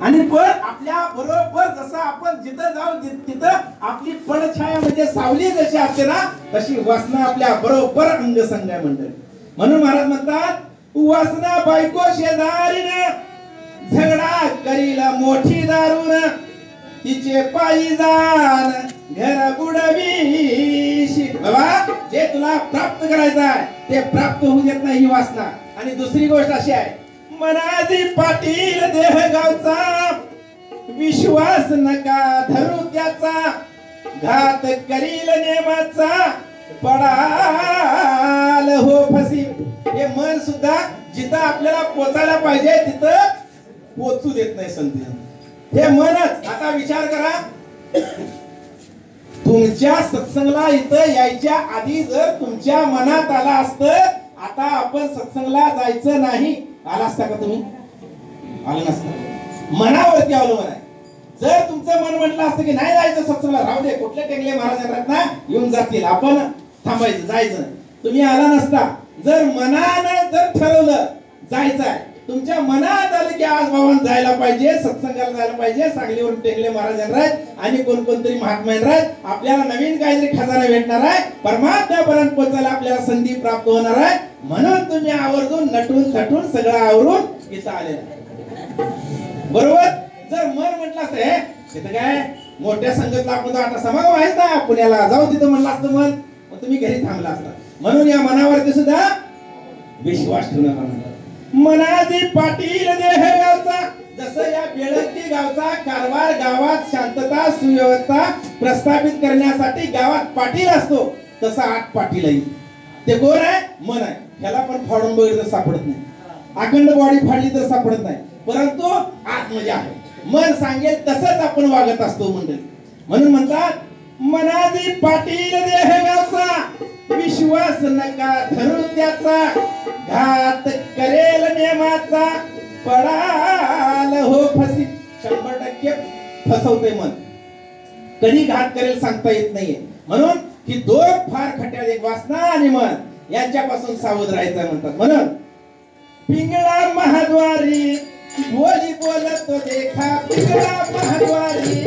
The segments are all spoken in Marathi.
आणि पण आपल्या बरोबर जसं आपण जिथं जाऊ तिथं आपली पडछाया म्हणजे सावली जशी असते ना तशी वासना आपल्या बरोबर अंगसंग आहे मंडळी. म्हणून महाराज म्हणतात वासना बायको शेजारीन झगडा करील मोठी दारून तिचे पायी जाण घर बुडवी. बाबा जे तुला प्राप्त करायचं आहे ते प्राप्त होऊ देत नाही ही वासना. आणि दुसरी गोष्ट अशी आहे मनाजी पाटील देह गावचा विश्वास नका धरू त्याचा घात करील नेमाचा पडाल हो फसी. हे मन सुद्धा जिथं आपल्याला पोचायला पाहिजे तिथं पोचू देत नाही संत. हे मनच. आता विचार करा तुमच्या सत्संगला इथं यायच्या आधी जर तुमच्या मनात आला असतं आता आपण सत्संगला जायचं नाही आला असता का तुम्ही? आलं नसतं. मनावरती अवलंबून आहे. जर तुमचं मन म्हटलं असतं की नाही जायचं सत्संगला राहू दे कुठले टेंगले महाराज ना येऊन जातील आपण थांबायचं जायचं तुम्ही आला नसता. जर मनानं जर ठरवलं जायचं आहे तुमच्या मनात आलं की आज बाबा जायला पाहिजे सत्संगाला जायला पाहिजे सांगलीवरून टेंगले महाराज येणार आहेत आणि कोणतरी महात्मा येणार आहेत आपल्याला नवीन काहीतरी खजाना भेटणार आहे परमात्म्यापर्यंत पोहोचायला आपल्याला संधी प्राप्त होणार आहे म्हणून तुम्ही आवर्जून नटून थटून सगळं आवरून इथं आलेला बरोबर. जर मन म्हटलं असतं तिथं काय मोठ्या संगतला आपण आता समागम आहेच ना पुण्याला जाऊ तिथं म्हणलं असतं मन मग तुम्ही घरी थांबला असता. म्हणून या मनावरती सुद्धा विश्वास ठेवू नका. मनाजी पाटील देह गावचा जसं या बेळंकी गावचा कारभार गावात शांतता सुव्यवस्था प्रस्थापित करण्यासाठी गावात पाटील असतो तसा आठ पाटील आहे. ते कोण आहे? मन आहे. ह्याला पण फाडून बघितलं तर सापडत नाही. अखंड बॉडी फाडली तर सापडत नाही परंतु आतमध्ये आहे. मन सांगेल तसंच आपण वागत असतो मंडळी. म्हणून म्हणतात मनाजी पाटील देह गावचा विश्वास नका धरू त्याचा घात करेल नेमाचा पडाल हो फसी. 100% फसवते मन. कधी घात करेल सांगता येत नाहीये. म्हणून ही दोन फार खट्याळ एक वासना आणि मन यांच्यापासून सावध राहायचं म्हणतात. म्हणून पिंगळा महाद्वारी बोली बोलत तो देखा पिंगळा महाद्वारी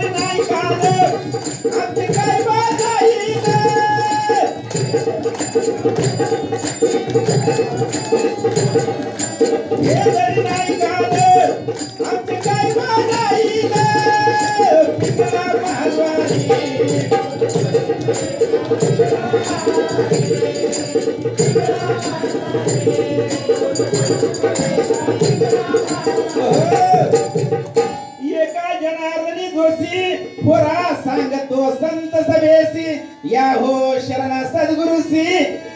नाही काढ आमची काय बाजाईल नाही काढ आमची काय बाजाईल पिंगळा महाद्वारी एका जनार्दनी दोषी पोरा सांगतो संत सभेसी या हो शरणा सद्गुरुसी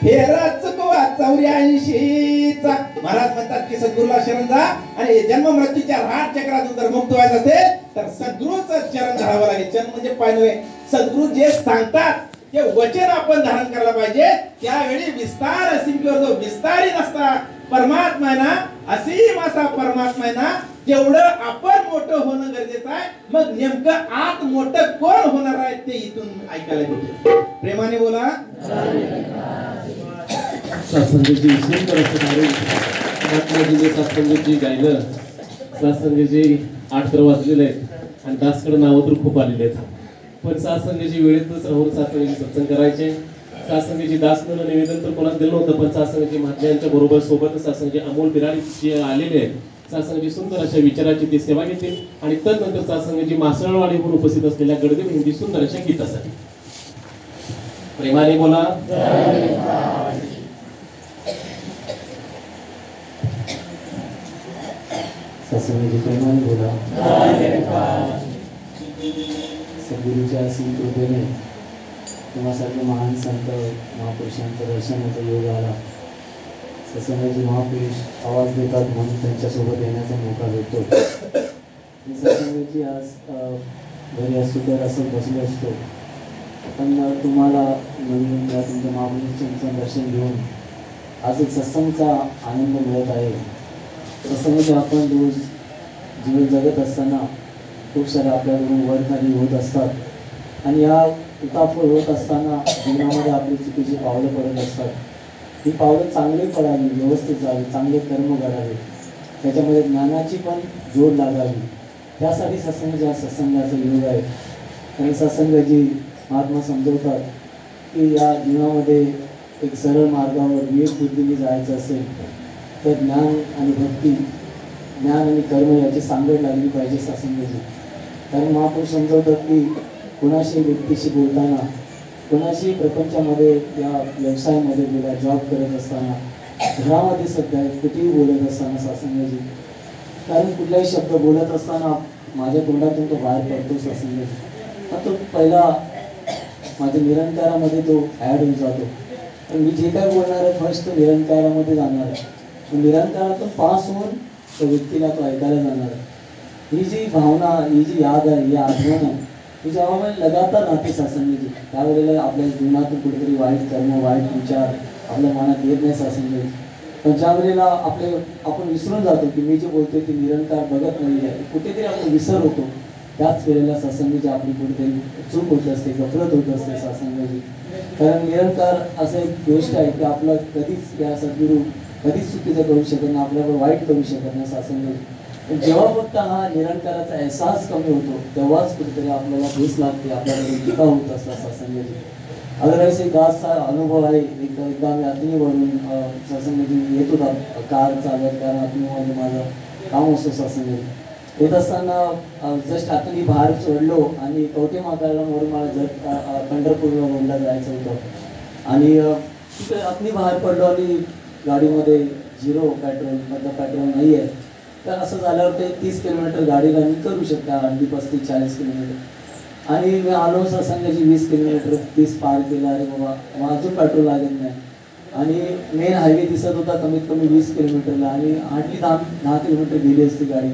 फेरा चुकवा 84चा. महाराज म्हणतात की सद्गुरूला शरण जा आणि जन्म मृत्यूच्या राट चक्रातून जर मुक्त व्हायचं असेल तर सद्गुरूचं चरण धरावं लागेल. चरण म्हणजे पाय नव्हे. सद्गुरू जे सांगतात ते वचन आपण धारण करायला पाहिजे. त्यावेळी विस्तार असीमकीवर जो विस्तारित असता परमात्मा ना असीम असा परमात्मा ना जेवढं आपण मोठं होणं गरजेचं आहे. मग नेमकं आत मोठं कोण होणार आहे ते इथून ऐकायला भेटतं. प्रेमाने बोला. सत्संगाची सुंदर असं महात्माजीने सत्संगाची गायलं. सत्संगाची 8 तर वाजलेले आहेत आणि दासकडे नावं तर खूप आलेले आहेत. पण सत्संगाची वेळेतच राहून सत्संगाची सत्संग करायचे. सत्संगाची दासनं निवेदन तर कोणाच दिलं नव्हतं पण सत्संगाची महात्म्यांच्या बरोबर सोबतच सत्संगाची अमोल बिराडी जे आलेले आहेत सत्संगाची सुंदर अशा विचाराची ते सेवा घेतील आणि तदनंतर सत्संगाची मासळवाडी म्हणून उपस्थित असलेल्या गडदेव हिंदी सुंदर अशा गीतासाठी प्रेमाने बोला. सत्संगाची प्रेमाने बोला. सद्गुरूच्या असीम कृपेने तुम्हासारखे महान संत महापुरुषांचं दर्शनाचा योग आला. सत्संगाची महापुरुष आवाज देतात म्हणून त्यांच्यासोबत येण्याचा मौका भेटतो. सत्संगाची आज घरी असतो तर असं बसलो असतो पण तुम्हाला नवीन या तुमच्या महापुरुषांचं दर्शन घेऊन आज एक सत्संगचा आनंद मिळत आहे. सत्संगाचे आपण रोज जीवन जगत असताना खूप सारे आपल्याकडून वर खाली होत असतात आणि या उताफळ होत असताना जीवनामध्ये आपली चुकीची पावलं पडत असतात। ही पावलं चांगली पडावी, व्यवस्थित जावी, चांगले कर्म करावे, त्याच्यामध्ये ज्ञानाची पण जोड लागावी, त्यासाठी सत्संगाचा योग आहे। आणि सत्संगाची महात्मा समजवतात की या जीवनामध्ये एक सरळ मार्गावर विवेक बुद्धीने जायचं असेल तर ज्ञान आणि भक्ती, ज्ञान आणि कर्म याची सांगड लागली पाहिजे सत्संगाची। कारण महापुरुष समजवतात की कोणाशी व्यक्तीशी बोलताना, कोणाशी प्रपंचामध्ये या व्यवसायामध्ये गेला, जॉब करत असताना, घरामध्ये सध्या कुठेही बोलत असताना सत्संगाची, कारण कुठलाही शब्द बोलत असताना माझ्या तोंडातून तो बाहेर पडतो सत्संगाची, तो पहिला माझ्या निरंकारामध्ये तो ॲड होऊन जातो। पण मी जे काय बोलणार आहे फर्स्ट तो निरंकारामध्ये जाणार आहे, निरंकारातून पास होऊन त्या व्यक्तीला तो ऐकायला जाणार आहे। ही जी भावना, ही जी याद आहे, ही आठवण आहे, ही जेव्हा आपण लगातार राहते सत्संगाची, त्यावेळेला आपल्या जीवनातून कुठेतरी वाईट कर्म, वाईट विचार आपल्या मनात येत नाही सत्संगाची। पण ज्या वेळेला आपण विसरून जातो की मी जे बोलतोय ते निरंकार बघत नाही आहे, कुठेतरी आपण विसर होतो, त्याच वेळेला सत्संगाची आपली कुठेतरी चूक होत असते, गफलत होत असते सत्संगाची। कारण निरंकार असं एक गोष्ट आहे की आपलं कधीच या सद्गुरू कधीच चुकीचं करू शकत नाही, आपल्यावर वाईट करू शकत नाही सत्संगाची। पण जेव्हा फक्त हा निरंकाराचा एहसास कमी होतो तेव्हाच कुठेतरी आपल्याला ठेस लागते, आपल्याला टीका होत असतात सत्संगाची। अदरवाईज एक दासचा अनुभव आहे, एकदा मी अग्नीवरून सत्संगाची येत होता, कार चालवत, कारण अग्नीमध्ये माझं काम असतं सत्संगाची। येत असताना जस्ट अग्नी बाहेर सोडलो आणि कवठे महाकाळावरून मला जर पंढरपूर रोडला जायचं होतं आणि तिथे अग्नी बाहेर पडलो आणि गाडीमध्ये झिरो पेट्रोल, मतलब पेट्रोल नाही आहे। तर असं झाल्यावर ते 30 किलोमीटर गाडी रनिंग करू शकता, अगदी 35-40 किलोमीटर, आणि मी आलो सत्संगाची 20 किलोमीटर 30 पार केला, अरे बाबा अजून पेट्रोल लागत नाही, आणि मेन हायवे दिसत होता कमीत कमी 20 किलोमीटरला, आणि हार्डली 10 किलोमीटर गेली असती गाडी,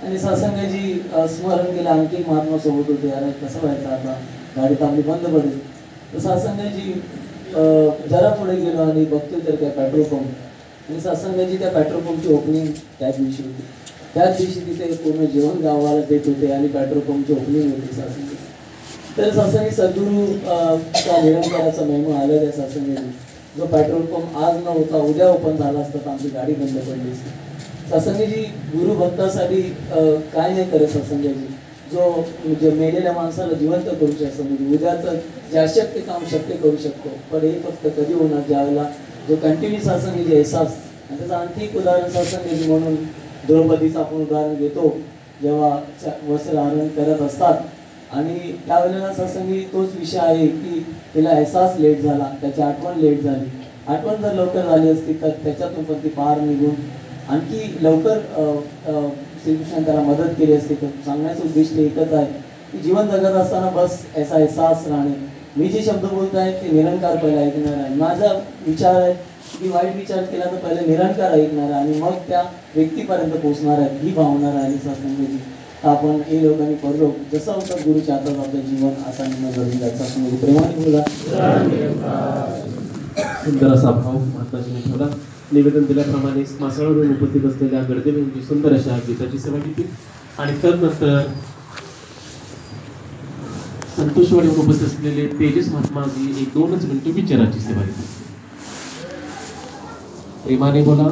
आणि सत्संगाची स्मरण केलं। आणखी एक महात्मा सोबत होते, अरे कसं व्हायचं आता, गाडी तर आपली बंद पडेल। तर सत्संगाची जरा पुढे गेलो आणि बघतोय तर काय पेट्रोल पंप, आणि सत्संगाची त्या पेट्रोल पंपची ओपनिंग त्या दिवशी होती, त्याच दिवशी तिथे पूर्ण जेवण गावाला देत होते आणि पेट्रोल पंपची ओपनिंग होती सत्संगाची। तर सत्संगी सद्गुरू त्या निरंकाराचा महिमा आला त्या सत्संगाची, जो पेट्रोल पंप आज न होता उद्या ओपन झाला असता तर आमची गाडी बंद पडली असती। सत्संगाची गुरु भक्तासाठी काय नाही करत सत्संगाची, जो म्हणजे मेलेल्या माणसाला जिवंत करू शकतो, म्हणजे उद्याचं जे अशक्य काम शक्य करू शकतो, पण हे फक्त कधी होणार ज्यावेळेला जो कंटिन्यू सत्संगाची एहसास। आणि त्याचं आणखी एक उदाहरण सत्संगाची म्हणून द्रौपदीचं आपण उदाहरण घेतो, जेव्हा वस्त्रहरण करत असतात आणि त्यावेळेला सत्संगी तोच विषय आहे की तिला एहसास लेट झाला, त्याची आठवण लेट झाली, आठवण जर लवकर झाली असती तर त्याच्यातून पण ती पार निघून आणखी लवकर श्रीकृष्णाने त्याला मदत केली असते। तर सांगण्याचं उद्दिष्ट एकच आहे की जीवन जगत असताना बस याचा एहसास राहणे, मी जे शब्द बोलत आहे ते निरंकार पहिला ऐकणार आहे, माझा विचार आहे की वाईट विचार केला तर पहिले निरंकार ऐकणार आहे आणि मग त्या व्यक्तीपर्यंत पोहोचणार आहे, ही भावना राहिली सत्संगाची। तर आपण हे लोकांनी पडलो जसं होतं गुरुच्या हातात आपलं जीवन असा निर्णय घडून जायचा असं प्रेमाने बोला। सुंदर असा भाव महात्माजीने ठेवला। निवेदन दिल्याप्रमाणे मासाळवरून उपस्थित असलेल्या गडदेवींची सुंदर अशा गीताची सेवा घेतली आणि तदनंतर संतोषवाडीवर उपस्थित असलेले तेजस महात्माजी 1-2 मिनिटं विचाराची सेवा घेतली। प्रेमाने बोला।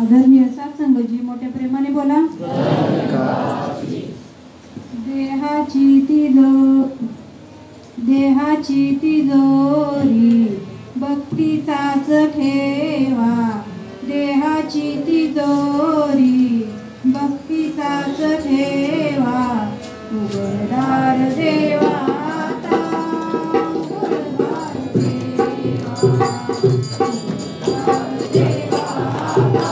आदरणीय सत्संगजी मोठ्या प्रेमाने बोला। देहाची तिजोरी भक्तीचाच ठेवा, देहाची तिजोरी भक्तीचाच ठेवा, उघडदार देवाचा उघडदार देवा,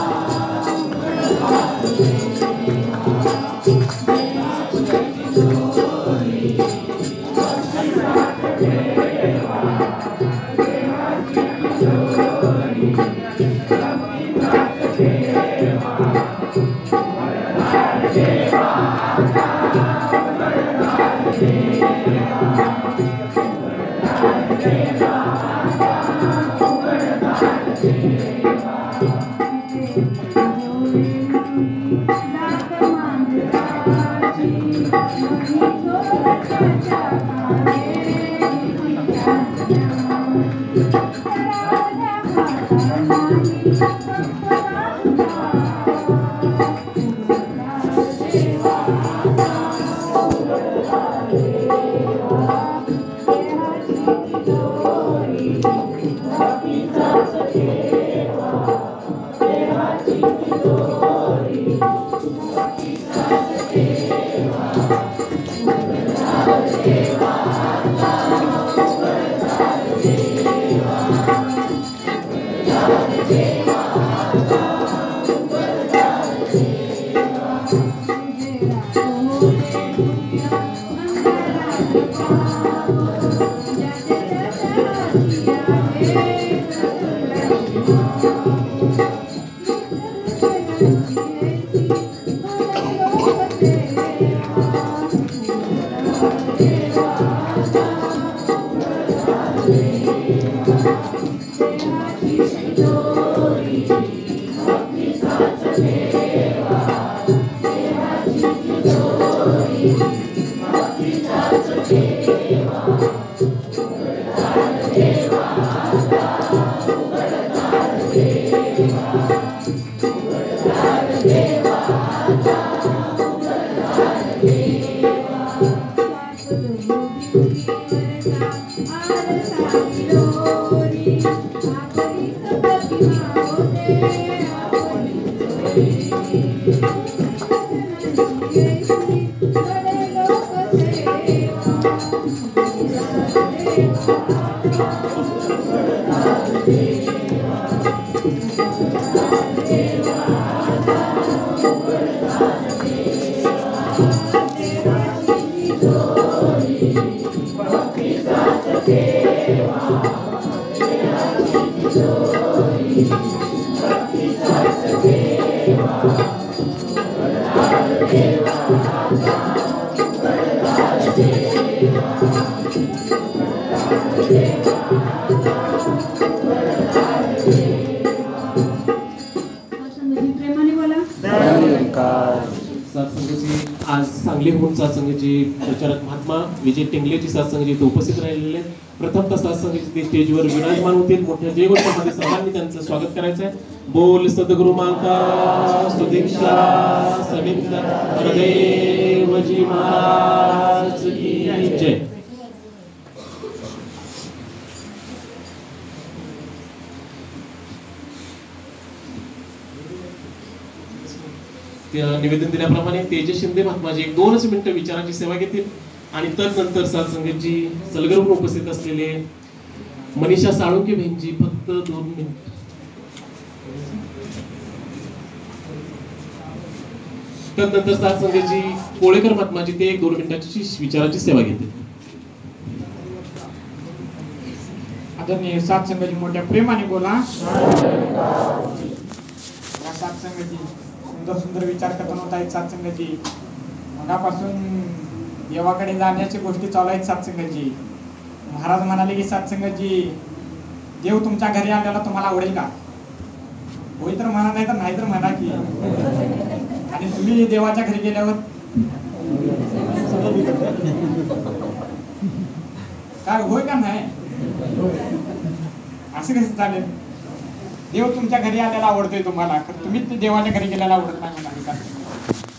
Thank you. प्रेमाने बोला. सत्संगाची आज सांगलीहून सत्संगाची प्रचारक महात्मा विजय टेंगलेची सत्संगाची इथे उपस्थित राहिलेले आहेत. प्रथमतः सत्संगाची ते स्टेजवर विराजमान होतील. मोठ्या जयघोषामध्ये सर्वांनी त्यांचं स्वागत करायचं आहे. बोल सद्गुरु माता सुदीक्षा समिंदर हरदेवजी महाराज की जय. निवेदन दिल्याप्रमाणे तेजस शिंदे महात्माजी 1-2 मिनिटं विचारांची सेवा घेतील आणि तदनंतर सत्संगाची सलगरून उपस्थित असलेले मनीषा साळुंके बहिणजी फक्त 2 मिनिट. तदनंतर सत्संगाची कोळेकर महात्माजी ते 1-2 मिनिटाची विचाराची सेवा घेतील. आदरणीय सत्संगाची मोठ्या प्रेमाने बोला. या सत्संगाची सुंदर सुंदर विचार करताना होत आहेत. सत्संगाची मनापासून देवाकडे जाण्याची गोष्टी चालू आहेत. सत्संगाची महाराज म्हणाले की सत्संगाची देव तुमच्या घरी आल्याला तुम्हाला आवडेल का? होय तर म्हणा, नाही तर नाही तर म्हणा की. आणि तुम्ही देवाच्या घरी गेल्यावर काय होय का नाही? असं कसं चालेल? देव तुमच्या घरी आल्याला आवडतोय तुम्हाला, तुम्हीच देवाच्या घरी गेल्याला आवडत नाही म्हणाले.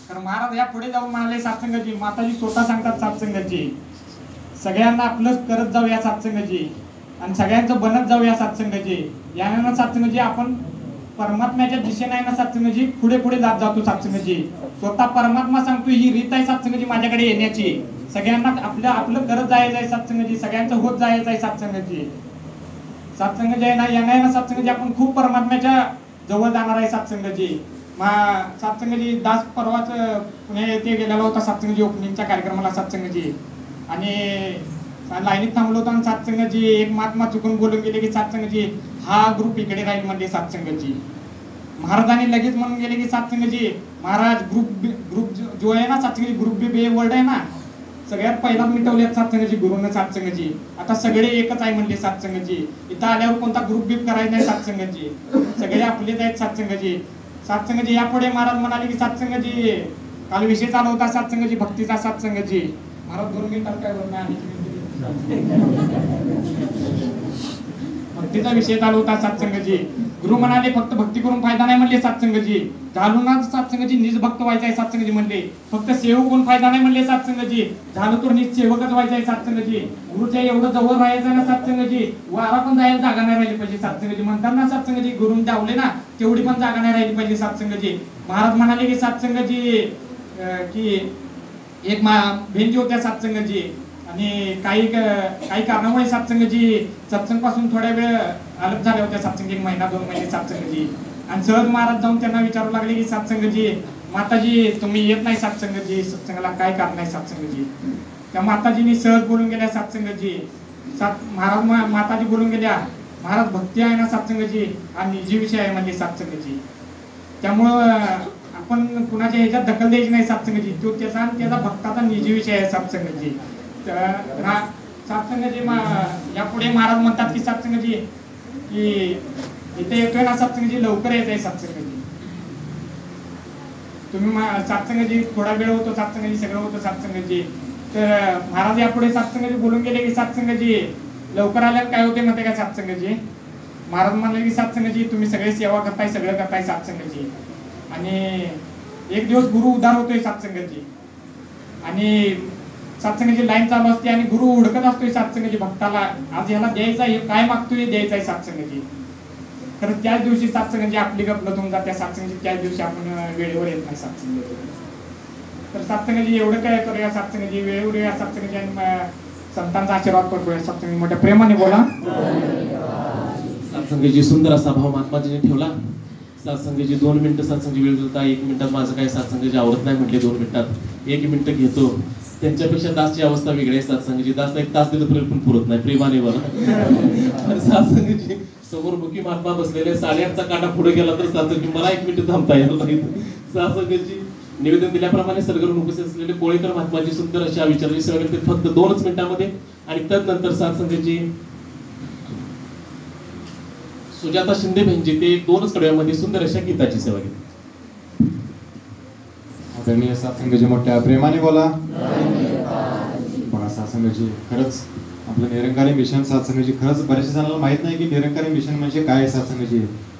कारण महाराज या पुढे जाऊन म्हणाले सत्संगाची, माताजी स्वतः सांगतात सत्संगाची सगळ्यांना आपलं करत जाऊ या सत्संगाची आणि सगळ्यांचं बनत जाऊ या सत्संगाची. यानं सत्संगाची आपण परमात्म्याच्या दिशेने आहे ना सत्संगाची पुढे पुढे जात जातो. सत्संगाची स्वतः परमात्मा सांगतो ही रीत आहे सत्संगाची माझ्याकडे येण्याची. सगळ्यांना आपलं करत जायचं आहे सत्संगाची, सगळ्यांचं होत जायचं आहे सत्संगाची. सत्संगाची आहे ना येणं सत्संगाची आपण खूप परमात्म्याच्या जवळ जाणार आहे सत्संगाची. सत्संगाची दास परवाच पुणे येथे गेलेला होता सत्संगाची ओपनिंगच्या कार्यक्रमाला सत्संगाची. आणि लाईनीत थांबलो होतो आणि सत्संगाची एक महात्मा चुकून बोलून गेले की सत्संगाची हा ग्रुप इकडे राहील म्हणजे सत्संगाची. महाराजांनी लगेच म्हणून गेले की सत्संगाची महाराज ग्रुप जो आहे ना सत्संगाची ग्रुप बी वर्ल्ड आहे ना सगळ्यात पहिला मिटवल्यात सत्संगाची गुरुनं सत्संगाची. आता सगळे एकच आहे म्हणले सत्संगाची. इथं आल्यावर कोणता ग्रुप बीप करायचा नाही सत्संगाची, सगळे आपलेच आहेत सत्संगाची. सत्संगाची यापुढे महाराज म्हणाले की सत्संगाची काल विषय चालू होता सत्संगाची भक्तीचा. सत्संगाची महाराज 2 मिनिटात काय बोलणार आणि भक्तीचा विषय चालू होता सत्संगजी. गुरु म्हणाले फक्त भक्ती करून फायदा नाही म्हणले सत्संगजी. घालूनच सत्संगजी निज भक्त व्हायचा आहे सत्संगजी म्हणले. फक्त सेवक होऊन फायदा नाही म्हणले सत्संगजी. झालं तर निज सेवकच व्हायचा आहे सत्संगजी. गुरुच्या एवढं जवळ राहायचं ना सत्संगजी. वारा पण जायला जागा नाही राहिली पाहिजे सत्संगजी. म्हणतात ना सत्संगजी गुरुन डावले ना तेवढी पण जागा नाही राहिली पाहिजे सत्संगजी. महाराज म्हणाले की सत्संगजी की एक भेंजी होत्या सत्संगजी आणि काही कारणामुळे सत्संग पासून थोड्या वेळ अलग झाल्या होत्या सत्संग. 1 महिना 2 महिने सत्संगजी. आणि सहज महाराज जाऊन त्यांना विचारू लागले की सत्संगजी माताजी तुम्ही येत नाही सत्संगजी सत्संगाला काय कारण नाही सत्संगजी. त्या माताजींनी सहज बोलून गेल्या सत्संगजी. महाराज माताजी बोलून गेल्या महाराज भक्ती आहे ना सत्संगजी आणि निजी विषय आहे म्हणजे सत्संगजी. त्यामुळं आपण कुणाच्या ह्याच्यात दखल द्यायची नाही सत्संगजी. तो त्याचा भक्ताचा निजी विषय आहे सत्संगजी. सत्संगजी यापुढे महाराज म्हणतात की सत्संगजी की इथे येतोय ना सत्संगजी लवकर येत आहे सत्संगजी. तुम्ही सत्संगजी थोडा वेळ होतो सत्संगजी सगळं होतं सत्संगजी. तर महाराज यापुढे सत्संगजी बोलून गेले की सत्संगजी लवकर आल्यावर काय होते म्हणते का सत्संगजी. महाराज म्हणले की सत्संगजी तुम्ही सगळे सेवा करताय सगळं करताय सत्संगजी. आणि एक दिवस गुरु उद्धार होतोय सत्संगजी. आणि सत्संगाची लाईन चालू असते आणि गुरु हुडकत असतोय सत्संगाची भक्ताला आज ह्याला द्यायचा आहे काय मागतोय द्यायचा आहे सत्संगाची. तर त्याच दिवशी सत्संगाची आपली गपलत होऊन जाते सत्संगाची. त्याच दिवशी आपण वेळेवर येत नाही सत्संगाची. तर सत्संगाची एवढं काय करूया सत्संगाची वेळेवर या सत्संगाची आणि संतांचा आशीर्वाद पडतोय सत्संग मोठ्या प्रेमाने बोला. सत्संगाची सुंदर असा भाव महात्माजीने ठेवला. सत्संगाची 2 मिनिटं सत्संगाची वेळ दिलता. 1 मिनिटात माझं काय सत्संगाची आवडत नाही म्हटले 2 मिनिटात 1 मिनिट घेतो. त्यांच्यापेक्षा दासची अवस्था वेगळी आहे सत्संगाची. दास 1 तास दिलं तरी पण पुरत नाही प्रेमाने बघा. सत्संगाची समोर मुखी महात्मा बसलेले 8:30चा काटा पुढे गेला तर सत्संगी मला 1 मिनिट थांबता येणार नाही. सत्संगाची निवेदन दिल्याप्रमाणे सरगरून उपस्थित असलेले कोळेकर महात्माची सुंदर अशा विचाराची सेवा केली फक्त 2च मिनिटांमध्ये. आणि तदनंतर सत्संगाची सुजाता शिंदे बहिणजी ते 2च कडव्यामध्ये सुंदर अशा गीताची सेवा केली. आदरणीय सत्संगाची मोठ्या प्रेमाने बोला. बघा सत्संगाची खरंच आपलं निरंकारी मिशन सत्संगाची खरंच बऱ्याच जणांना माहित नाही की निरंकारी मिशन म्हणजे काय. सत्संगाची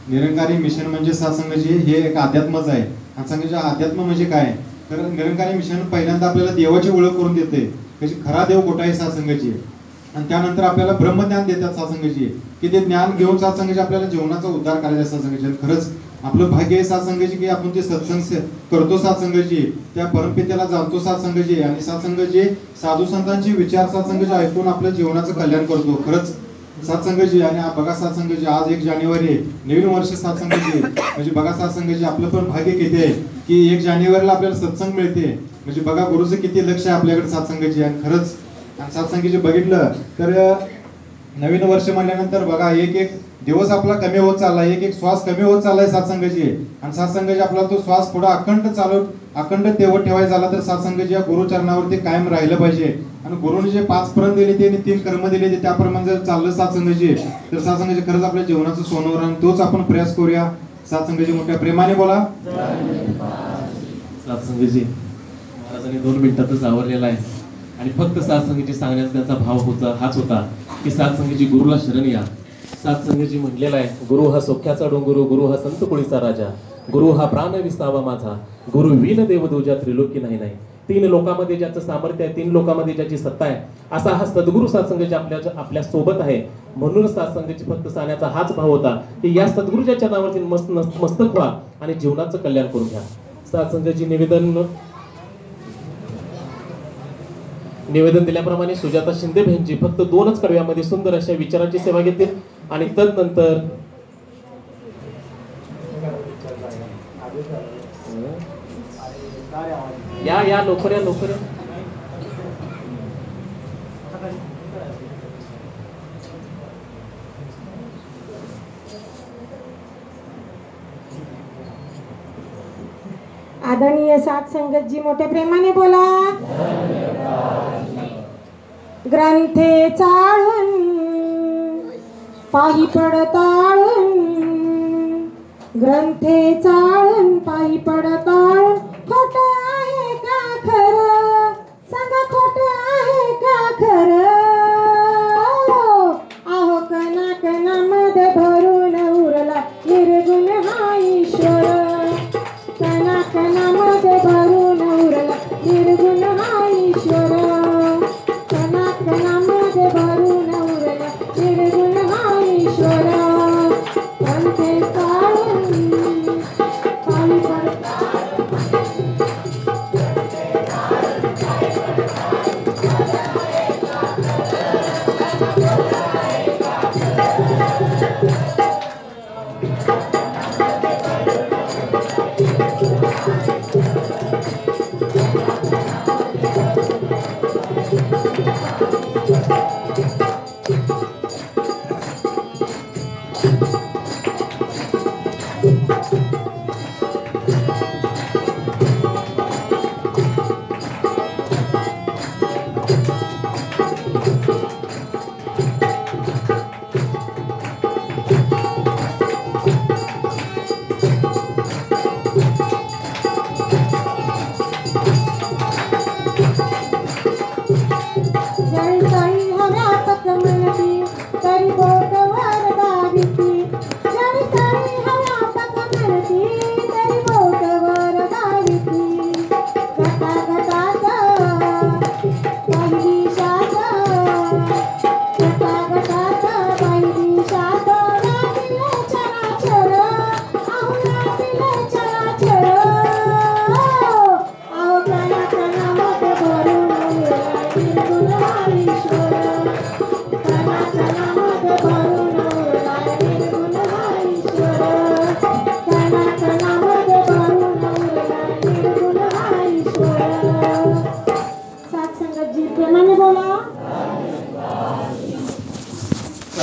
निरंकारी मिशन म्हणजे सत्संगाची हे एक अध्यात्मच आहे. सत्संगाचे अध्यात्म म्हणजे काय तर निरंकारी मिशन पहिल्यांदा आपल्याला देवाची ओळख करून देते की खरा देव कुठं आहे सत्संगाची. आणि त्यानंतर आपल्याला ब्रह्मज्ञान देतात सत्संगाची की ते ज्ञान घेऊन सत्संगाची आपल्याला जीवनाचा उद्धार करायचा सत्संगाची. आणि खरंच आपलं भाग्य आहे सत्संगाची की आपण ते सत्संग करतो सत्संगाची त्या परमपित्याला जाणतो सत्संगाची. आणि सत्संगाची साधू संतांची विचार सत्संगाची ऐकून आपल्या जीवनाचं कल्याण करतो खरंच सत्संगाची. आणि बघा सत्संगाची आज 1 जानेवारी नवीन वर्ष सत्संगाची म्हणजे बघा सत्संगाची आपलं पण भाग्य किती आहे की 1 जानेवारीला आपल्याला सत्संग मिळते. म्हणजे बघा गुरुचं किती लक्ष आहे आपल्याकडे सत्संगाची. आणि खरंच सत्संगाची बघितलं तर नवीन वर्ष म्हणल्यानंतर बघा एक दिवस आपला कमी होत चाललाय. एक श्वास कमी होत चाललाय सत्संगाची. आणि सत्संगाची आपला तो श्वास पुढे अखंड तेवढ ठेवायचा झाला तर सत्संगाची या गुरुचरणावरती कायम राहिलं पाहिजे. आणि गुरुने जे 5 प्रण दिले ते 3 कर्म दिले ते त्याप्रमाणे जर चाललं सत्संगाची तर सत्संगाची खरंच आपल्या जीवनाचं सोनवर. आणि तोच आपण प्रयास करूया सत्संगाची मोठ्या प्रेमाने बोला. सत्संगाची महाराजांनी 2 मिनिटातच आवरलेला आहे. आणि फक्त सत्संगाची सांगण्याचा त्यांचा भाव हाच होता की सत्संगाची गुरुला शरण या. सत्संगाची म्हणलेला आहे गुरु हा सौख्याचा डोंगुरु गुरु हा संत कुळीचा राजा गुरु हा प्राण विसावा माझा गुरु विन देव दूजा त्रिलोकी नाही. 3 लोकांमध्ये ज्याचं सामर्थ्य आहे 3 लोकांमध्ये ज्याची सत्ता आहे असा हा सद्गुरु सत्संगाची आपल्या सोबत आहे. म्हणूनच सत्संगाची फक्त सांगण्याचा हाच भाव होता की या सद्गुरूच्या चरणावरती मस्तक व्हा आणि जीवनाचं कल्याण करून घ्या. सत्संगाची निवेदन दिल्याप्रमाणे सुजाता शिंदे बहिणजी फक्त 2च कडव्यामध्ये सुंदर अशा विचाराची सेवा घेतील. आणि तदनंतर या लवकर या. आदरणीय सत्संगतजी मोठ्या प्रेमाने बोला. ग्रंथे चाळून पायी पडताळून ग्रंथे चाळून पायी पडताळून खोट आहे का खरं सांगा खोट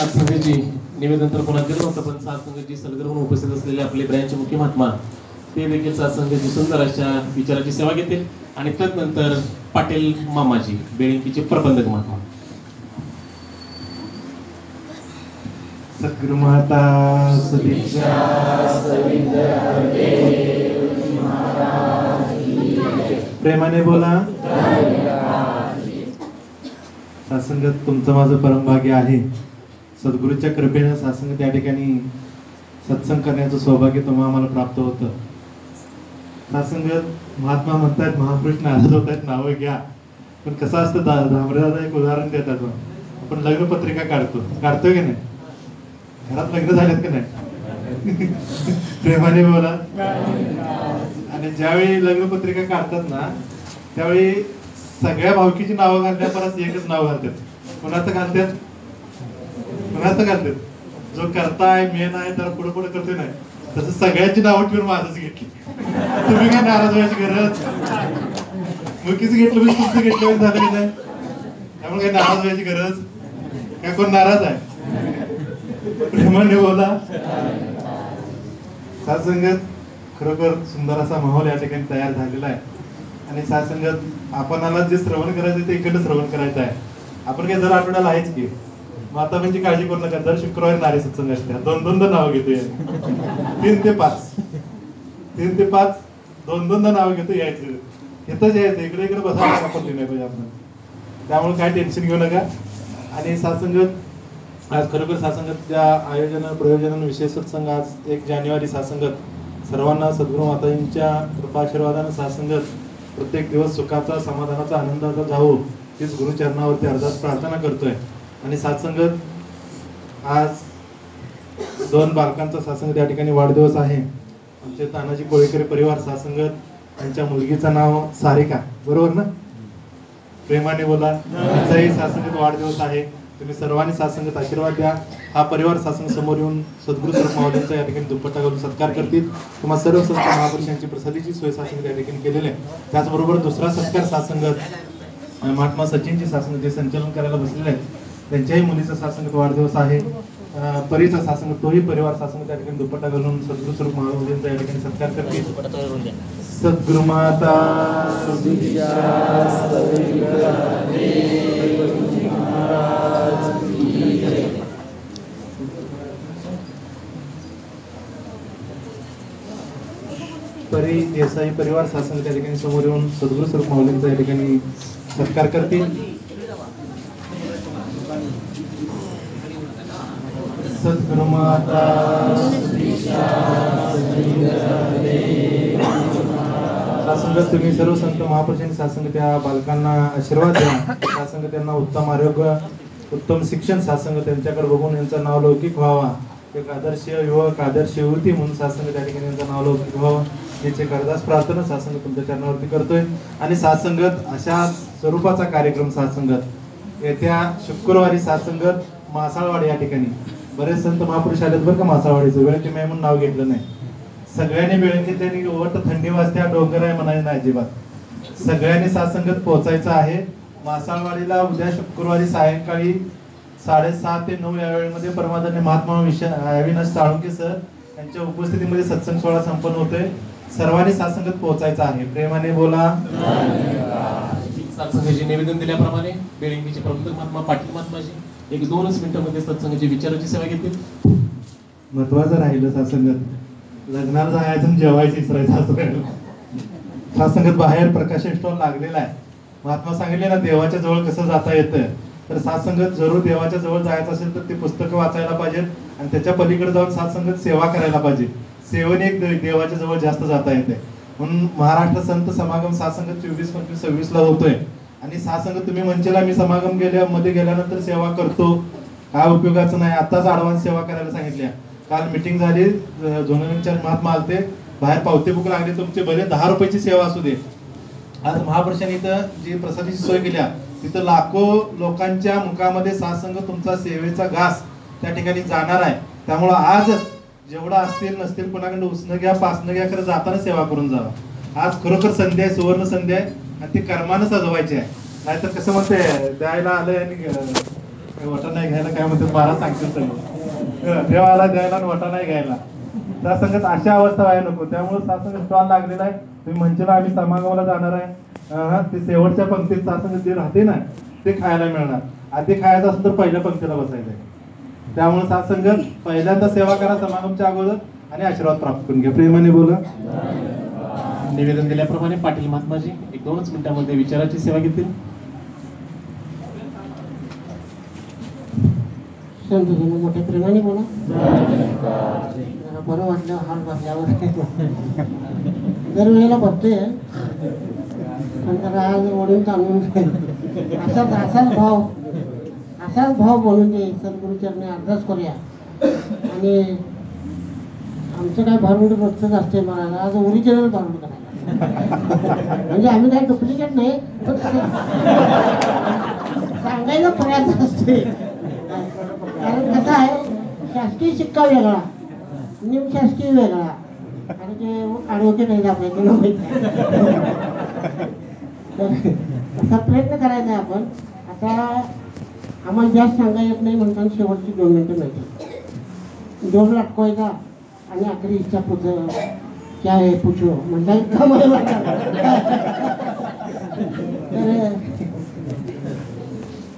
सातसंगची निवेदन तर कोणाला दिलं नव्हतं, पण सातसंगची सलगर म्हणून उपस्थित असलेले आपले ब्रँच मुख्य महात्मा ते देखील सातसंगची सुंदर अशा विचाराची सेवा घेतील. आणि तदनंतर पाटील मामाजी बेळिंकीचे प्रबंधक महात्मा. सद्गुरु माता सदीक्षा प्रेमाने बोला. सासंगत तुमचं माझं परमभाग्य आहे. सद्गुरूच्या कृपेनं सासंगत या ठिकाणी सत्संग करण्याचं सौभाग्य तुम्हाला आम्हाला प्राप्त होतं. सासंगत महात्मा म्हणतात महापुरुष नाराज होत आहेत, नावं घ्या. पण कसं असतं धामरेदादा एक उदाहरण देतात. आपण लग्नपत्रिका काढतोय की नाही? घरात लग्न झालेत का नाही? प्रेमाने बोला. आणि ज्यावेळी लग्नपत्रिका काढतात ना त्यावेळी सगळ्या भावकीची नावं घालतात, परत एकच नाव घालतात. कोणाचं घालतात? जो करताय मेन आहे त्याला पुढे पुढे करतोय नाही, तसं सगळ्यांची नावं ठेवून माझंच घेतली. तुम्ही काय नाराज व्हायची गरज? मुकीच घेतलं म्हणजे तुमचं घेतलं झालं की नाही? त्यामुळे काही नाराज व्हायची गरज काय? कोण नाराज आहे? प्रेमाने बोला. सासंगत खरोखर सुंदर असा माहोल या ठिकाणी तयार झालेला आहे. आणि सासंगत आपणाला जे श्रवण करायचं ते इकडे श्रवण करायचं आहे. आपण काय दर आठवड्याला आहेच की. मग आता म्हणजे काळजी करू नका, दर शुक्रवारी नारी सत्संग असते. दोन नावं घेतोय. 3 ते 5 दोन नावं घेतो. यायचं इथंच यायचं, इकडे बसायला आपण नाही पाहिजे आपण. त्यामुळे काय टेन्शन घेऊ नका. आणि सासंगत आज खरोखर सासंगतच्या प्रयोजनाविषयी सत्संग आज 1 जानेवारी सासंगत सर्वांना सद्गुरू माताजींच्या कृपाशीर्वादानं सासंगत प्रत्येक दिवस सुखाचा समाधानाचा आनंदाचा जावो हीच गुरुचरणावरती अर्थात प्रार्थना करतोय. आणि सासंगत आज 2 बालकांचा सासंगत या ठिकाणी वाढदिवस आहे. आमचे तानाजी कोळीकर परिवार सासंगत यांच्या मुलगीचं नाव सारिका, बरोबर ना? प्रेमाने बोला. त्यांचाही सासंगत वाढदिवस आहे. तुम्ही सर्वांनी सासंगत आशीर्वाद द्या. हा परिवार सासंग समोर येऊन सद्गुरू स्वरूप माऊलींचा या ठिकाणी दुपट्टा घालून सत्कार करतील. तुम्हाला सर्व संत महापुरुषांची प्रसादीची सोय सासंगत या ठिकाणी केलेली आहे. त्याचबरोबर दुसरा सत्कार सासंगत महात्मा सचिनची सासंगत जे संचलन करायला बसलेले आहेत त्यांच्याही मुलीचा सासंगत वाढदिवस आहे. परीचा सासंगत तोही परिवार सासंगत या ठिकाणी दुपट्टा घालून सद्गुरू स्वरूप माऊलींचा या ठिकाणी सत्कार करतील. सद्गुरु माता परी देसाई परिवार सासंग त्या ठिकाणी समोर येऊन सद्गुरू स्वरूप माऊलींचा या ठिकाणी सत्कार करतील. सद्गुरु माता सासंगत तुम्ही सर्व संत महापुरुषांनी सासंग त्या बालकांना आशीर्वाद द्या. सासंग त्यांना उत्तम आरोग्य उत्तम शिक्षण सासंग त्यांच्याकडे बघून यांचं नाव लौकिक व्हावा. एक आदर्श युवक आदर्श युवती म्हणून सासंग त्या ठिकाणी यांचं नाव लौकिक व्हावं याची करदास प्रार्थना सासंग तुमच्या चरणावरती करतोय. आणि सासंगत अशा स्वरूपाचा कार्यक्रम सासंगत येत्या शुक्रवारी सासंगत मासाळवाडी या ठिकाणी बरेच संत महापुरुष आलेत बरं का. मासाळवाडीचं वेळेचे मी म्हणून नाव घेतलं नाही. सगळ्यांनी वेळेचे त्यांनी ओवट थंडी वाजत्या डोंगर आहे म्हणायचं नाही अजिबात. सगळ्यांनी सासंगत पोहोचायचं आहे मासाळवाडीला. उद्या शुक्रवारी सायंकाळी 7:30 ते 9 या वेळेमध्ये परमादरणीय महात्मा अविनाश साळुंके सर यांच्या उपस्थितीमध्ये सत्संग सोहळा संपन्न होतोय. सर्वांनी सासंगत पोहोचायचं आहे. प्रेमाने बोला. सत्संगाचे निवेदन दिल्याप्रमाणे बेळिंकीचे प्रबंधक महात्मा पाटील महात्माजी 1-2 मिनिटांमध्ये सत्संगाची विचाराची सेवा घेतील. महत्वाचं राहिलं सासंगत लग्नाला जायचं आणि जेवायचं इसरायचं असं राहिलं. सासंगत बाहेर प्रकाशन स्टॉल लागलेला आहे. महात्मा सांगितले ना देवाच्या जवळ कसं जाता येतं. तर सासंगत जरूर देवाच्या जवळ जायचं असेल तर ते पुस्तकं वाचायला पाहिजेत आणि त्याच्या पलीकडे जाऊन सासंगत सेवा करायला पाहिजे. सेवेने एक देवाच्या जवळ जास्त जाता येते. म्हणून महाराष्ट्र संत समागम सासंगत 24, 25, 26 ला होतोय. आणि सासंगत तुम्ही म्हणशीला मी समागम मध्ये गेल्यानंतर सेवा करतो काय उपयोगाचं नाही. आताच ऍडव्हान्स सेवा करायला सांगितल्या. काल मिटिंग झाली झोनल इन्चार्ज महात्मा आलते. बाहेर पावते बुक लागले तुमचे भले 10 रुपयाची सेवा असू दे. आज महापुरुषांनी इथं जी प्रसादीची सोय केल्या तिथं लाखो लोकांच्या मुखामध्ये सासंग तुमचा सेवेचा घास त्या ठिकाणी जाणार आहे. त्यामुळं आज जेवढा असतील नसतील कोणाकडे उसणं घ्या पासणं घ्या खरं जाताना सेवा करून जावा. आज खरोखर संधी आहे सुवर्ण संधी आहे आणि ती कर्मानं सजवायची आहे. नाहीतर कसं म्हणते द्यायला आलंय आणि वटा नाही घ्यायला काय म्हणते महाराज सांगतील सगळं देवाला द्यायला आणि वटा नाही घ्यायला. त्या संगत अशा अवस्था व्हायला नको. त्यामुळे सासंग स्टॉल लागलेला आहे. तुम्ही मंचला आम्ही समागमाला जाणार आहे. ते शेवटच्या पंक्तीत सासंग जे राहते ना ते खायला मिळणार. आधी खायचं असेल तर पहिल्या पंक्तीला बसायचं आहे. त्यामुळे सासंगत पहिल्यांदा सेवा करा समागमच्या अगोदर आणि आशीर्वाद प्राप्त करून घ्या. प्रेमाने बोला. निवेदन दिल्याप्रमाणे पाटील महात्माजी 1-2 मिनिटांमध्ये विचाराची सेवा घेतील. संतजन मोठ्या प्रेमाने बोला. जरा बरं वाटलं हाल भरल्यावर. दरवेळेला बघतोय पण जरा आज ओढून ताणून असाच भाव बोलून ते सद्गुरूचरणी अभ्यास करूया. आणि आमचं काय भारूड रोजच असते मला आज ओरिजिनल भारूड करायला. म्हणजे आम्ही काही डुप्लिकेट नाही पण सांगायला प्रयत्न असते. कारण कसं आहे शासकीय शिक्का वेगळा निमशासकीय वेगळा आणि ते ॲडव्होकेट आहे आपल्या तुला माहिती असा प्रयत्न करायचा आहे आपण. आता आम्हाला जास्त सांगा येत नाही म्हणताना शेवटची 2 मिनिटं मिळते. जोर लटकवायचा आणि आखरी इच्छा पुढं क्या आहे पुछो म्हणता इतका मला वाटतं.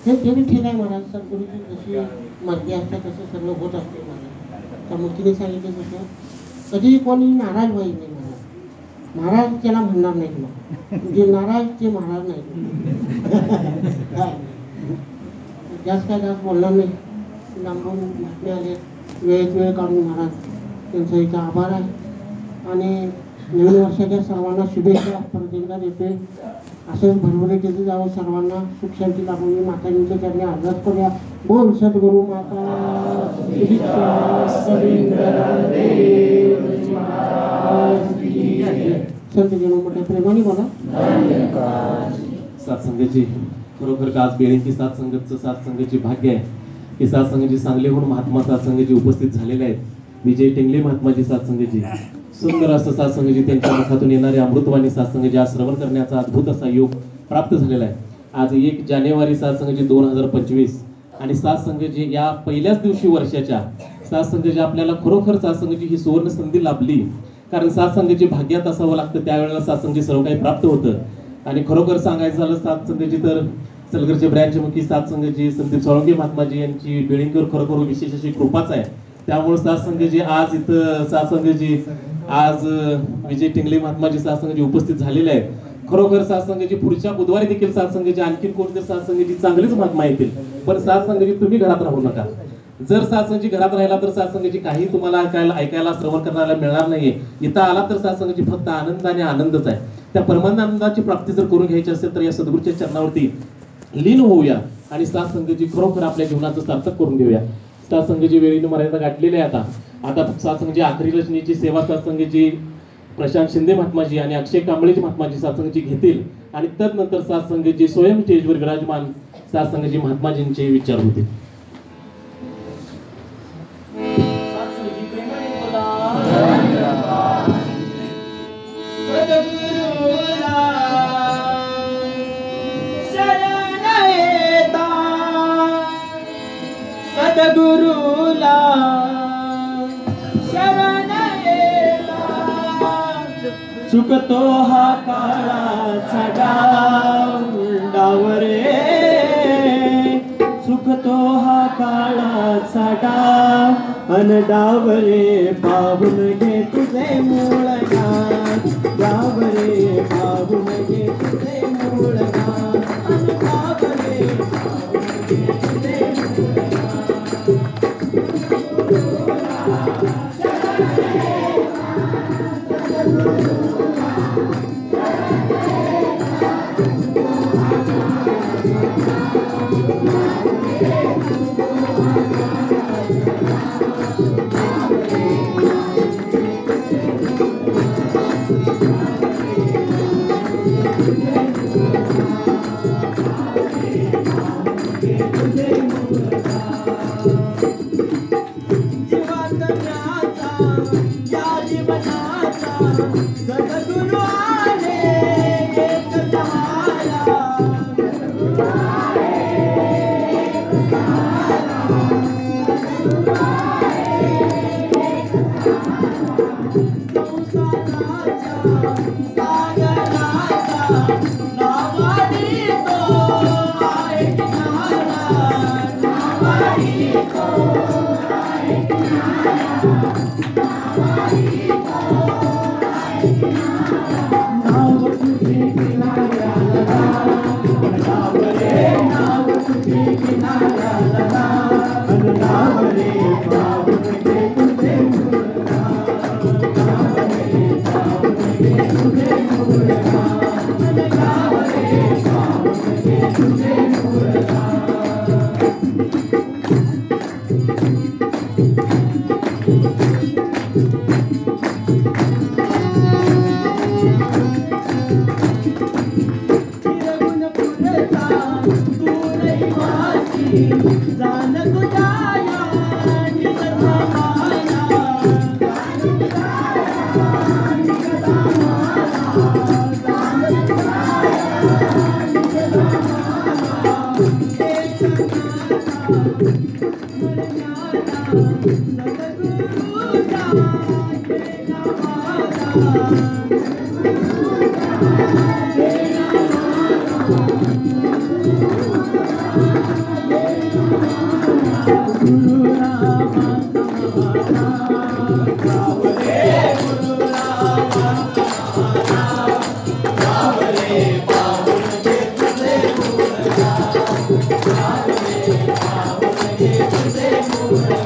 तर ते बी ठीक आहे महाराज. सद्गुरूची जशी मर्जी असते तसं सगळं होत असते महाराज. त्या मूर्तीने सांगितलं तसं कधी कोणी नाराज व्हायचं नाही महाराज. महाराज त्याला म्हणणार नाहीत मग जे नाराज ते महाराज नाही. जास्त बोलणार नाही. लांबून बातम्या आले वेळेत वेळ काढून महाराज त्यांचा इथं आभार आहे. आणि नवीन वर्षाच्या सर्वांना शुभेच्छा परत एकदा देते. असंच भरभरीत जावं सर्वांना सुख शांती लाभून मी माताजींच्या चरणी अभ्यास करूया. बोल सद्गुरू माता संतजन मोठ्या प्रेमाने बोला. सातसंगाची खरोखर का आज बेळंकी सातसंगाची भाग्य आहे की सातसंगाची सांगलीहून महात्मा सातसंगाची उपस्थित झालेले आहेत. विजय टेंगले महात्माजी सातसंगाची सुंदर असं सातसंगाची त्यांच्या मुखातून येणारे अमृतवाणी सातसंगाची आज श्रवण करण्याचा अद्भुत असा योग प्राप्त झालेला आहे. आज 1 जानेवारी सातसंगाची 2025 आणि सातसंगाची या पहिल्याच दिवशी वर्षाच्या सातसंगाची आपल्याला खरोखर सातसंगाची ही सुवर्ण संधी लाभली. कारण सातसंगाची भाग्यात असावं लागतं त्यावेळेला सातसंगाची सर्व काही प्राप्त होतं. आणि खरोखर सांगायचं झालं सातसंगाची तर सलगरचे ब्रँचमुखी सातसंगाची संदीप सोळंके महात्माजी यांची बेळंकीवर खरोखर विशेष अशी कृपाच आहे. त्यामुळे सातसंगाची आज इथं सातसंगाची आज विजय टिंगले महात्माजी सातसंगाची उपस्थित झालेले आहेत. खरोखर सातसंगाची पुढच्या बुधवारी देखील सातसंगाची आणखी कोणत्या सातसंगाची चांगलीच महात्मा येतील. पण सातसंगाची तुम्ही घरात राहू नका. जर सातसंगाची घरात राहिला तर सातसंगाची काही तुम्हाला ऐकायला श्रवण करायला मिळणार नाहीये. इथं आला तर सातसंगाची फक्त आनंद आणि आनंदच आहे. त्या परमानंदाची प्राप्ती जर करून घ्यायची असेल तर या सद्गुरूच्या चरणावरती लीन होऊया आणि सातसंगाची खरोखर आपल्या जीवनाचं सार्थक करून घेऊया. सातसंगाची वेळीने मर्यादा गाठलेली आहे. आता सातसंगाची आखरी रचनेची सेवा सातसंगाची प्रशांत शिंदे महात्माजी आणि अक्षय कांबळेजी महात्माजी सातसंगाची घेतील आणि तदनंतर सातसंगाची स्वयं स्टेजवर विराजमान सातसंगाची महात्माजींचे विचार होतील. सद्गुरूला शरण येता चुकतो हा काळाचा डाव रे चुकतो हा काळाचा डाव रे पाहून घे तुझे मूळ डाव रे पाहून घे तुझे मूळ डाव रे पाहून घे तुझे सद्गुरू नाव तुझे किनाऱ्याला नाव रे नाव तुझे किनाऱ्याला नाव रे पावन घे तुझे मुलगा नाव रे पावन घे तुझे मुलगा नाव रे पावन घे तुझे मुलगा जान तुझाया निगता माया जान तुझाया निगता माया जान तुझाया निगता माया एक नाता सद्गुरुचा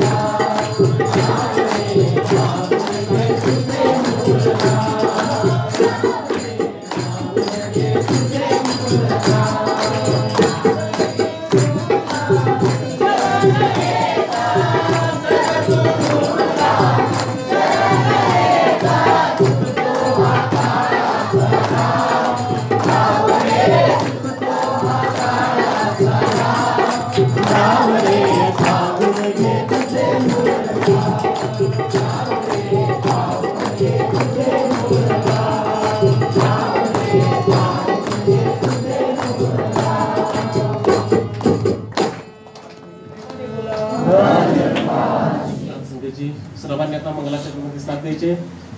गेला सर्वांनी आता मंगलाच्या मध्ये साथ द्यायचे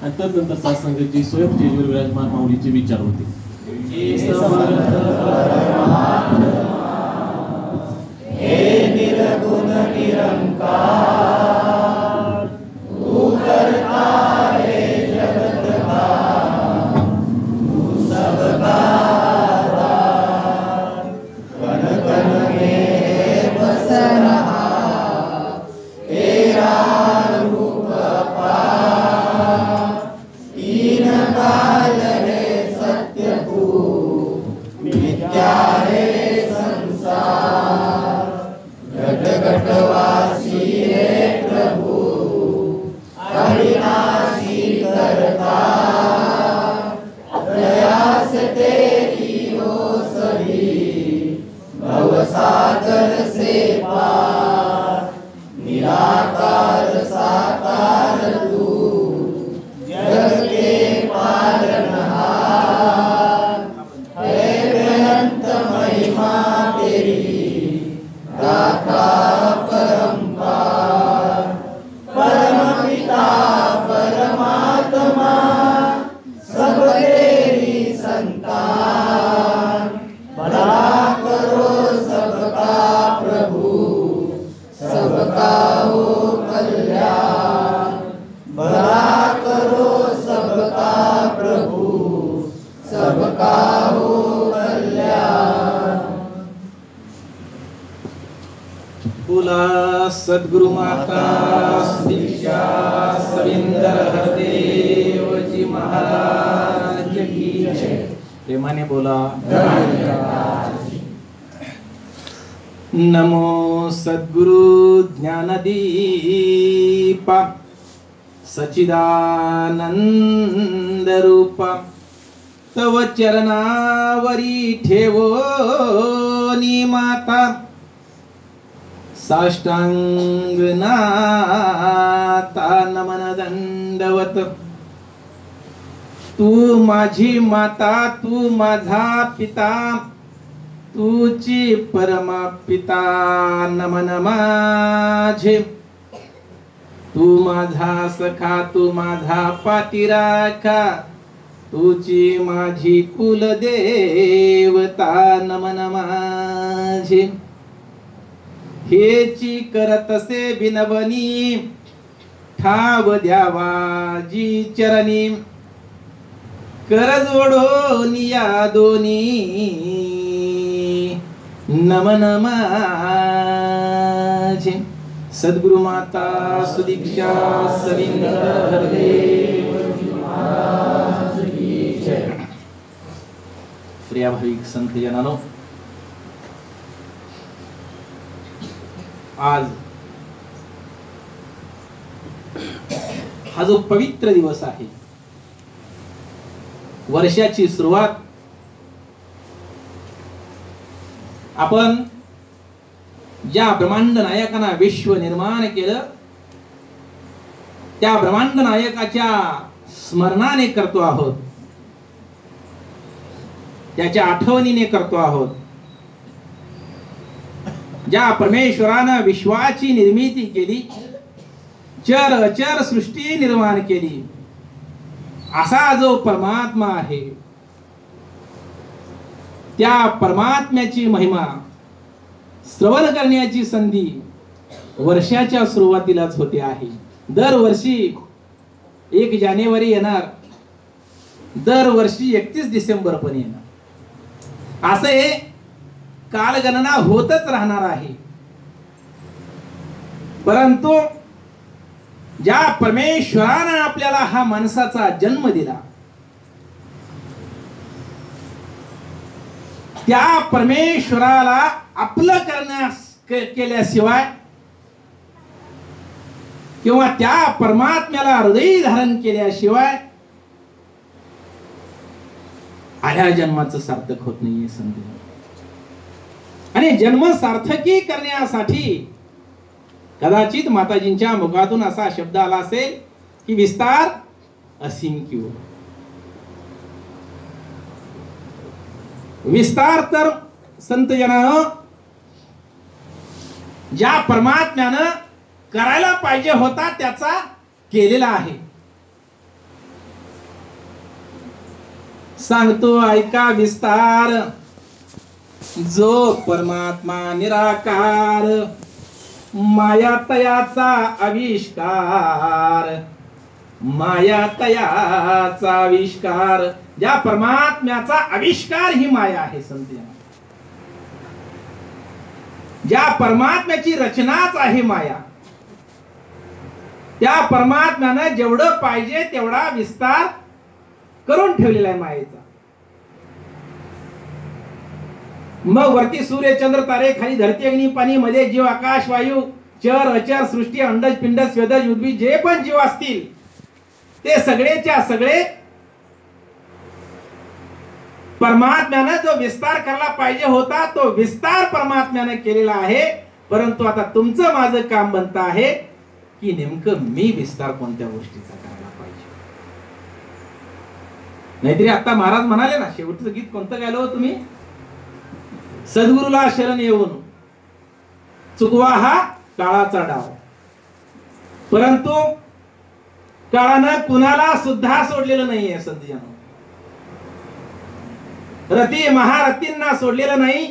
आणि तदनंतर सत्संगाची स्वयं स्टेजवर विराजमान माऊलीचे विचार होते. हे निर्गुण निरंकार तू करता है जगत का तू सबका दान कण कण में बस रहा तेरा रूप अपार तीन काल है सत्य तू मिथ्या है संसार घट घटवासी है प्रभु अविनाशी करता प्रयास तेरी हो सभी भवसागर से पार निराकार साकार तू जग के पालनहार है बेअंत महिमा तेरी गाथा परंपार परम पिता परमात्मा सब तेरी संतान भला करो सबका प्रभु सबका हो कल्याण भला करो सबका प्रभु सबका हो कल्याण. बोला सद्गुरु माता दीक्षा सविंदर हरदेवजी महाराज की जय. प्रेमाने बोला. नमो सद्गुरु ज्ञानदीपा सच्चिदानंद रूपा तव चरणावरी ठेवोनी माता साष्टांग नाता नमन दंडवत. तू माझी माता तू माझा पिता तुची परमा पिता नमन माझे. तू माझा सखा तू माझा पातिराखा तुची माझी कुलदेवता नमन माझे. हेची करतसे बिनवनी ठाव द्यावा जी चरणी कर जोडून या दोन्ही नमन माझे सद्गुरु माता सुदीक्षा सविंद्र हरदेव प्रिया भाविक संत जनानो, आज हा जो पवित्र दिवस आहे, वर्षाची सुरुवात आपण ज्या ब्रह्मांड नायकांना विश्व निर्माण केलं त्या ब्रह्मांड नायकाच्या स्मरणाने करतो आहोत, त्याच्या आठवणीने करतो आहोत. ज्या परमेश्वरानं विश्वाची निर्मिती केली, चर अचर सृष्टी निर्माण केली, असा जो परमात्मा आहे, त्या परमात्म्याची महिमा श्रवण करण्याची संधी वर्षाच्या सुरुवातीलाच होते आहे. दरवर्षी 1 जानेवारी येणार, दरवर्षी 31 डिसेंबर पण येणार, असे कालगणना होतच राहणार आहे. परंतु ज्या परमेश्वरानं आपल्याला हा माणसाचा जन्म दिला, त्या परमेश्वराला आपलं केल्याशिवाय किंवा त्या परमात्म्याला हृदय धारण केल्याशिवाय ह्या जन्माचं सार्थक होत नाहीये संत. आणि जन्म सार्थकी करण्यासाठी कदाचित माताजींच्या मुखातून असा शब्द आला असेल की विस्तार असीम किंवा विस्तार. तर संत जनानं ज्या परमात्म्यानं करायला पाहिजे होता त्याचा केलेला आहे. सांगतो ऐका विस्तार, जो परमात्मा निराकार, माया तयाचा आविष्कार, माया तयाचा आविष्कार. ज्या परमात्म्याचा आविष्कार ही माया आहे संत. ज्या परमात्म्याची रचनाच आहे माया, त्या परमात्म्यानं जेवढं पाहिजे तेवढा विस्तार करून ठेवलेला आहे मायेचा. मग वरती सूर्य चंद्र तारे, खाली धरती अग्नी पाणी, मध्ये जीव आकाश वायू, चर अचर सृष्टी, अंडज पिंड स्वेदज उद्भिद जे पण जीव असतील ते सगळेच्या सगळे परमात्म्यानं जो विस्तार करायला पाहिजे होता तो विस्तार परमात्म्यानं केलेला आहे. परंतु आता तुमचं माझं काम बनतं आहे की नेमकं मी विस्तार कोणत्या गोष्टीचा करायला पाहिजे. नाहीतरी आता महाराज म्हणाले ना, शेवटचं गीत कोणतं गायलं हो तुम्ही? सद्गुरूला शरण येऊन चुकवा हा काळाचा डाव. परंतु काळानं कुणाला सुद्धा सोडलेलं नाहीये संतजन. रती महारथींना सोडलेलं नाही.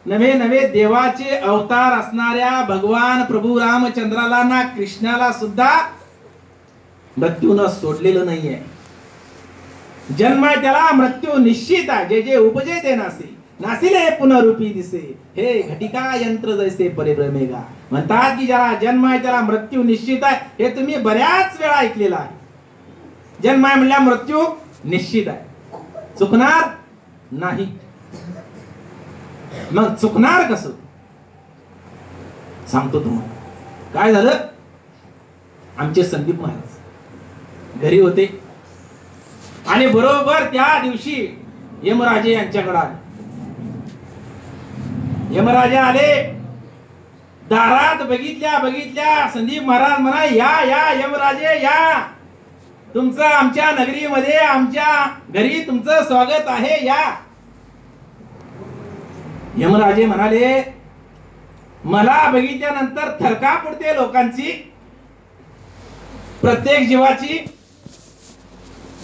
नवे नवे देवाचे अवतार असणाऱ्या भगवान प्रभू रामचंद्राला ना कृष्णाला सुद्धा मृत्यूनं सोडलेलं नाहीये. जन्म त्याला मृत्यू निश्चित आहे. जे जे उपजे ते नासे, नासिले पुनरुपी दिसे, हे घटिका यंत्र जैसे परिभ्रमेगा. म्हणतात की ज्याला जन्म आहे त्याला मृत्यू निश्चित आहे. हे तुम्ही बऱ्याच वेळा ऐकलेलं आहे. जन्म आहे म्हणल्या मृत्यू निश्चित आहे, चुकणार नाही. मग चुकणार कसं सांगतो तुम्हाला. काय झालं, आमचे संदीप महाराज घरी होते आणि बरोबर त्या दिवशी यमराजे यांच्याकडे आले. यमराजे आले, दारात बघितल्या संदीप महाराज म्हणा, या या यमराजे या, तुमचं आमच्या नगरीमध्ये आमच्या घरी तुमचं स्वागत आहे, या. यमराजे म्हणाले, मला बघितल्यानंतर थरकाप उडते लोकांची, प्रत्येक जीवाची.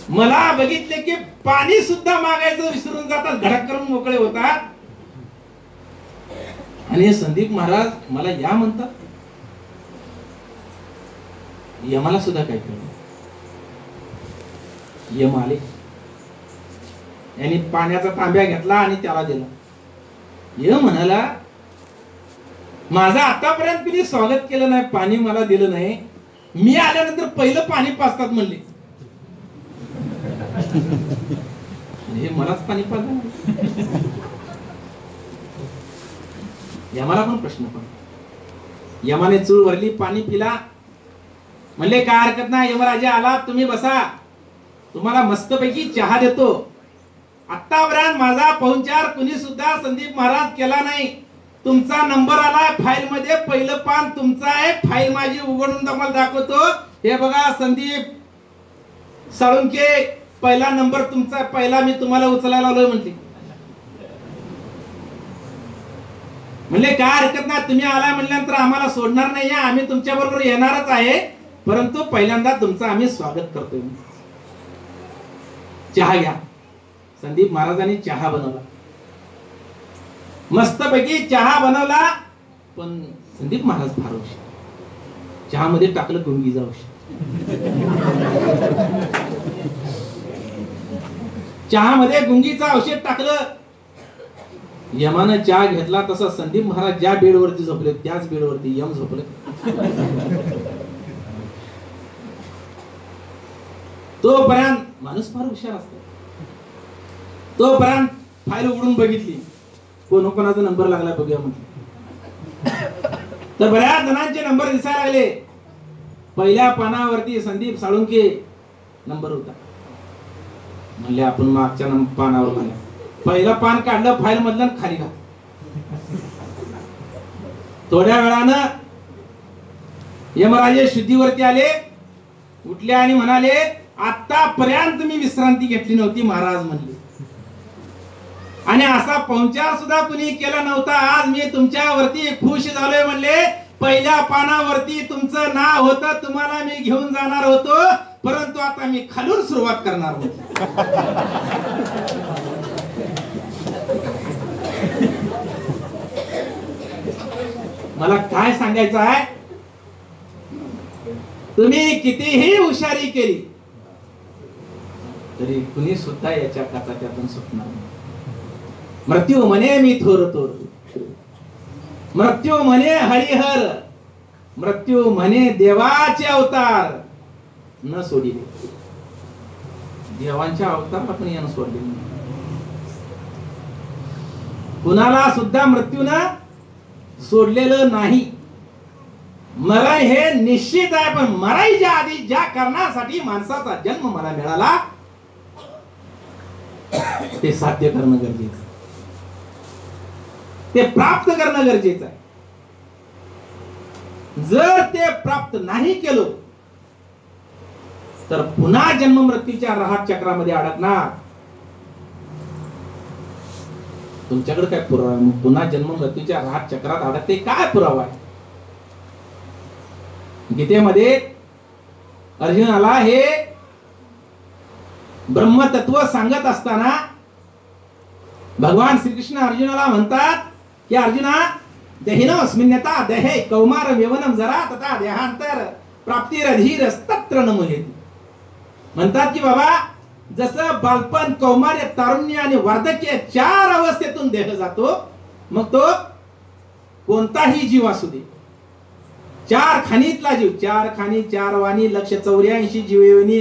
मला बघितले की पाणी सुद्धा मागायचं विसरून जातात, धडक करून मोकळे होतात. आणि संदीप महाराज मला या म्हणतात. यमाला सुद्धा काय कळलं. यम आले, यांनी पाण्याचा तांब्या घेतला आणि त्याला दिला. यम म्हणाला, माझं आतापर्यंत कुणी स्वागत केलं नाही, पाणी मला दिलं नाही, मी आल्यानंतर पहिलं पाणी पाजतात म्हणले. हे मलाच पाणी पाजलं. यमाला पण प्रश्न पडला. यमाने चूळ भरली, पाणी पिला, म्हणले काय हरकत नाही यमराजा आला, तुम्ही बसा, तुम्हाला मस्तपैकी चहा देतो. आतापर्यंत माझा पाहुणचार कुणी सुद्धा संदीप महाराज केला नाही. तुमचा नंबर आलाय फाईल मध्ये, पहिलं पान तुमचं आहे. फाईल माझी उघडून तुम्हाला दाखवतो. हे बघा संदीप साळुंके, पहिला नंबर तुमचा, पहिला मी तुम्हाला उचलायला आलोय म्हणते. म्हणले काय हरकत नाही, तुम्ही आला म्हणल्यानंतर आम्हाला सोडणार नाही, आम्ही तुमच्या बरोबर येणारच आहे, परंतु पहिल्यांदा तुमचं आम्ही स्वागत करतोय. चहा घ्या. संदीप महाराजांनी चहा बनवला, मस्तपैकी चहा बनवला. पण संदीप महाराज फार औषध, चहामध्ये टाकलं गुंगीचं औषध. चहामध्ये गुंगीचं औषध टाकलं. यमानं चहा घेतला तसा संदीप महाराज ज्या बेडवरती झोपले त्याच बेडवरती यम झोपले. तोपर्यंत माणूस फार हुशार असतो. तोपर्यंत फाईल उघडून बघितली, कोणाचा नंबर लागला बघूया म्हटलं. तर बऱ्याच जणांचे नंबर दिसायला लागले. पहिल्या पानावरती संदीप साळुंके नंबर होता. म्हणले आपण मागच्या पानावर घाला. पहिलं पान काढलं फाईल मधलं, खाली घाल. थोड्या वेळानं यमराजे शुद्धीवरती आले, उठले आणि म्हणाले, आतापर्यंत मी विश्रांती घेतली नव्हती महाराज म्हणले, आणि असा पाहुणचार सुद्धा कुणी केला नव्हता. आज मी तुमच्यावरती खुश झालोय म्हणले. पहिल्या पानावरती तुमचं नाव होतं, तुम्हाला मी घेऊन जाणार होतो, परंतु आता मी खालून सुरुवात करणार होतो. मला काय सांगायचं आहे, तुम्ही कितीही हुशारी केली तरी कुणी सुद्धा याच्या काचाट्यातून सुटणार नाही. मृत्यू म्हणे मी थोर थोर, मृत्यू म्हणे हरिहर, मृत्यू म्हणे देवाचे अवतार न सोडिले. देवांच्या अवतार आपण यानं सोडले. कुणाला सुद्धा मृत्यूनं सोडलेलं नाही. मरण हे निश्चित आहे, पण मरायच्या आधी ज्या कारणासाठी माणसाचा जन्म मला मिळाला ते साध्य करणं गरजेचं, ते प्राप्त करणं गरजेचं आहे. जर ते प्राप्त नाही केलो तर पुन्हा जन्म मृत्यूच्या राहत चक्रामध्ये अडकणार. तुमच्याकडे काय पुरावा? पुन्हा जन्म मृत्यूच्या राहत चक्रात अडकते, काय पुरावा आहे? गीतेमध्ये अर्जुनाला हे ब्रह्मतत्व सांगत असताना भगवान श्रीकृष्ण अर्जुनाला म्हणतात की अर्जुना, देहिनोऽस्मिन्यथा देहे कौमार यवनम जरा तथा देहांतर प्राप्तिरधीरस्तत्र न मुह्यति. म्हणतात की बाबा, जसं बालपण, कौमार्य, तारुण्य आणि वार्धक्य 4 अवस्थेतून देह जातो, मग तो कोणताही जीव असू दे, 4 खाणीतला जीव, 4 खाणी 4 वाणी 184 जीवयोनी,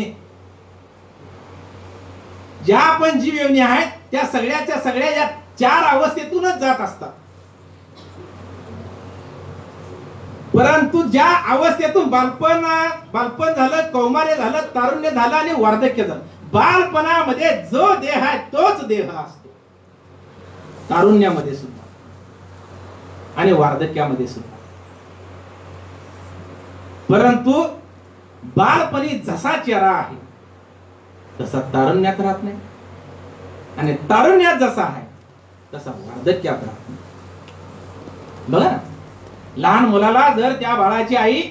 ज्या पण जीवयोनी आहेत त्या सगळ्याच्या सगळ्या या 4 अवस्थेतूनच जात असतात. परंतु ज्या अवस्थेतून बालपण झालं, कौमार्य झालं, तारुण्य झालं आणि वार्धक्य झालं, बालपणामध्ये जो देह आहे तोच देह असतो, तारुण्यामध्ये सुद्धा आणि वार्धक्यामध्ये सुद्धा. परंतु बालपणी जसा चेहरा आहे तसा तारुण्यात राहत नाही, आणि तारुण्यात जसा आहे तसा वार्धक्यात राहत नाही. बघा, लहान मुलाला जर त्या बाळाची आई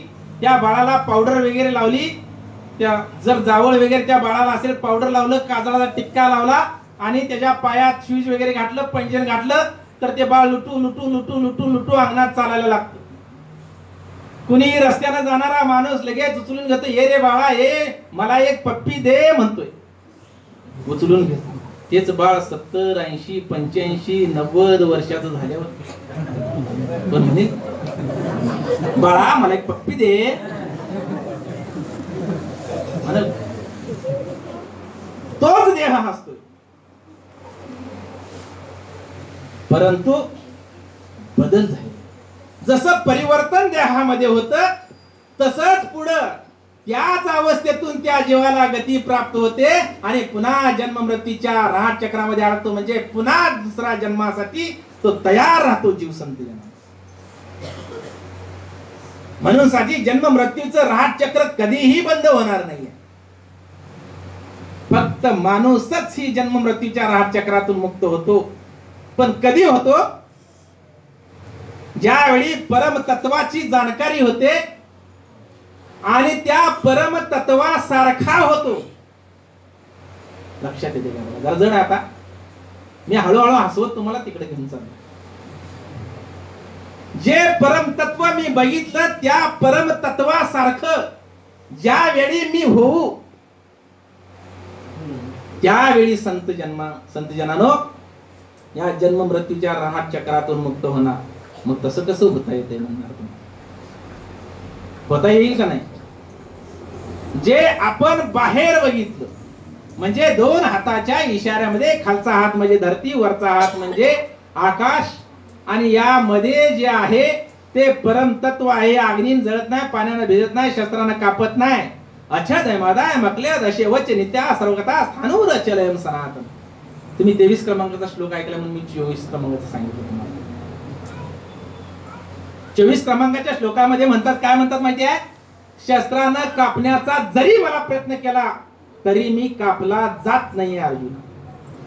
त्या बाळाला पावडर वगैरे लावली, त्या जर जावळ वगैरे त्या बाळाला असेल, पावडर लावलं, काजळाचा टिक्का लावला आणि त्याच्या पायात शूज वगैरे घातलं, पैंजण घातलं, तर ते बाळ लुटू लुटू लुटू लुटू लुटू अंगणात चालायला लागतं. कुणी रस्त्यानं जाणारा माणूस लगेच उचलून घेतो, ये रे बाळा ये, मला एक पप्पी दे म्हणतोय, उचलून घेतो. तेच बाळ 70, 80, 85, 90 वर्षाचं झाल्यावर पण म्हणे, बाळा मला एक पप्पी दे म्हणे. तोच देह हसतोय. परंतु बदल झाले. जसं परिवर्तन देहामध्ये होतं तसंच पुढं त्याच अवस्थेतून त्या जीवाला गती प्राप्त होते आणि पुन्हा जन्म मृत्यूच्या राहत चक्रामध्ये अडकतो. म्हणजे पुन्हा दुसऱ्या जन्मासाठी तो तयार राहतो जीव संतुलन. म्हणून साठी जन्म मृत्यूचं राहत चक्र कधीही बंद होणार नाहीये. फक्त माणूसच ही जन्म मृत्यूच्या राहत चक्रातून मुक्त होतो. पण कधी होतो? ज्यावेळी परमतत्वाची जाणकारी होते आणि त्या परमतत्वासारखा होतो. लक्षात येते का? जरा जण आता मी हळूहळू हसवत तुम्हाला तिकडे घेऊन चाललो. जे परमतत्व मी बघितलं त्या परमतत्वासारखं ज्यावेळी मी होऊ त्यावेळी संतजनानो या जन्म मृत्यूच्या राहत चक्रातून मुक्त होणार. मग तसं कसं होता येते म्हणणार तुम्ही? होता येईल का नाही? जे आपण बाहेर बघितलं म्हणजे दोन हाताच्या इशाऱ्यामध्ये खालचा हात म्हणजे धरती, वरचा हात म्हणजे आकाश आणि यामध्ये जे आहे ते परमतत्व आहे. अग्नीन जळत नाही, पाण्यानं भिजत नाही, शस्त्रानं कापत नाही. अछद मदाय मकल्याद असे वच नित्या सर्वगता स्थानूर अचलयम सनातन. तुम्ही 23 क्रमांकाचा श्लोक ऐकला म्हणून मी 24 क्रमांकाचा सांगितलं तुम्हाला. 24 क्रमांकाच्या श्लोकामध्ये म्हणतात, काय म्हणतात माहिती आहे? शस्त्रानं कापण्याचा जरी मला प्रयत्न केला तरी मी कापला जात नाही अर्जुन.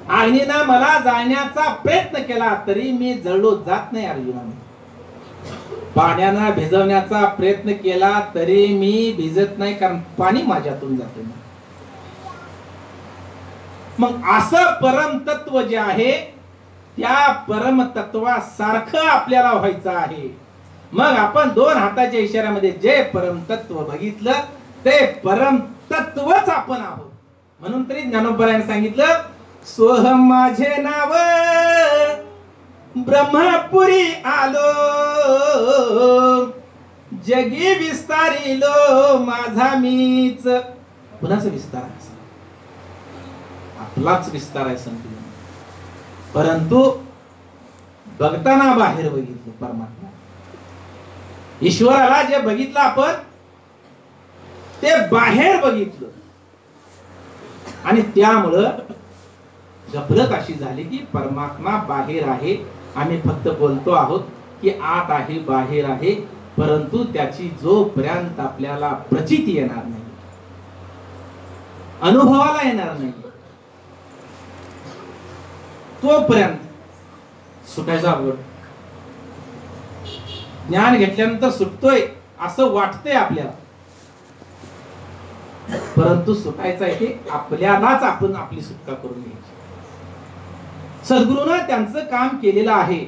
अग्नीनं मला जाळण्याचा प्रयत्न केला तरी मी जळलो जात नाही अर्जुन. पाण्यानं भिजवण्याचा प्रयत्न केला तरी मी भिजत नाही, कारण पाणी माझ्यातून जाते. मग असं परमतत्व जे आहे त्या परमतत्वासारखं आपल्याला व्हायचं आहे. मग आपण दोन हाताच्या इशाऱ्यामध्ये जे परमतत्व बघितलं ते परमतत्वच आपण आहोत. म्हणून तरी ज्ञानोबरायाने सांगितलं, सोहम माझे नाव ब्रह्मपुरी आलो, जगी विस्तारिलो माझा मीच. कुणाचा विस्तार आहे? आपलाच विस्तार आहे संपूर्ण. परंतु बघताना बाहेर बघितलं परमात्मा, ईश्वराला जे बघितलं आपण ते बाहेर बघितलं आणि त्यामुळं गफलत अशी झाली की परमात्मा बाहेर आहे, आम्ही फक्त बोलतो आहोत की आत आहे बाहेर आहे, परंतु त्याची जोपर्यंत आपल्याला प्रचिती येणार नाही, अनुभवाला येणार नाही, तोपर्यंत सुटायचा अवघड. ज्ञान घेतल्यानंतर सुटतोय असं वाटतंय आपल्याला, परंतु सुटायचं आहे की आपल्यालाच आपण आपली सुटका करून घ्यायची. सद्गुरूनं त्यांचं काम केलेलं आहे.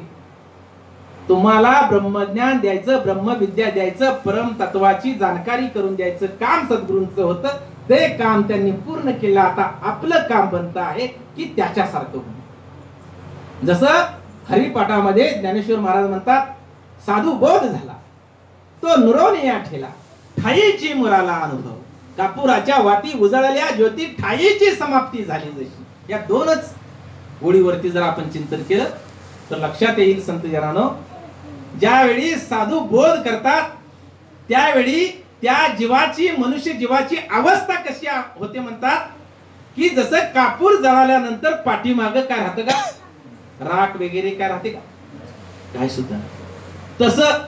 तुम्हाला ब्रह्मज्ञान द्यायचं, ब्रह्मविद्या द्यायचं, परम तत्वाची जाणकारी करून द्यायचं काम सद्गुरूंचं होतं. ते काम त्यांनी पूर्ण केलं. आता आपलं काम बनतं आहे की त्याच्यासारखं होणं. जसं हरिपाठामध्ये ज्ञानेश्वर महाराज म्हणतात, साधू बोध झाला तो नुरवणे ठेला, ठाईची मुराला अनुभव, कापुराच्या वाती उजळल्या ज्योती, ठाईची समाप्ती झाली जशी. या दोनच ओळीवरती जर आपण चिंतन केलं तर लक्षात येईल संतजनांनो, ज्यावेळी साधू बोध करतात त्यावेळी त्या जीवाची, मनुष्य जीवाची अवस्था कशी होते म्हणतात की जसं कापूर जळाल्यानंतर पाठीमाग काय राहतं का, राख वगैरे काय राहते का, काय सुद्धा. तसं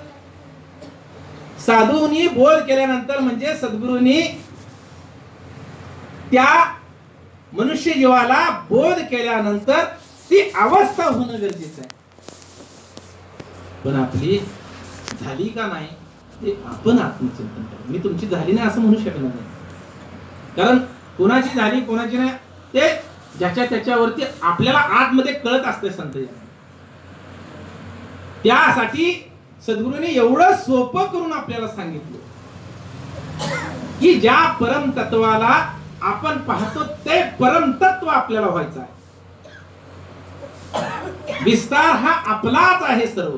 साधूंनी बोध केल्यानंतर म्हणजे सद्गुरूंनी त्या मनुष्य जीवाला बोध केल्यानंतर ती अवस्था होणं गरजेचं आहे. पण आपली झाली का नाही ते आपण आत्मचिंतन करा. मी तुमची झाली नाही असं म्हणू शकणार नाही, कारण कोणाची झाली कोणाची नाही ते ज्याच्या त्याच्यावरती आपल्याला आतमध्ये कळत असते संत. त्यासाठी सद्गुरूंनी एवढं सोपं करून आपल्याला सांगितलं की ज्या परम तत्वाला आपण पाहतो ते परम तत्व आपल्याला व्हायचं आहे. विस्तार हा आपलाच आहे सर्व.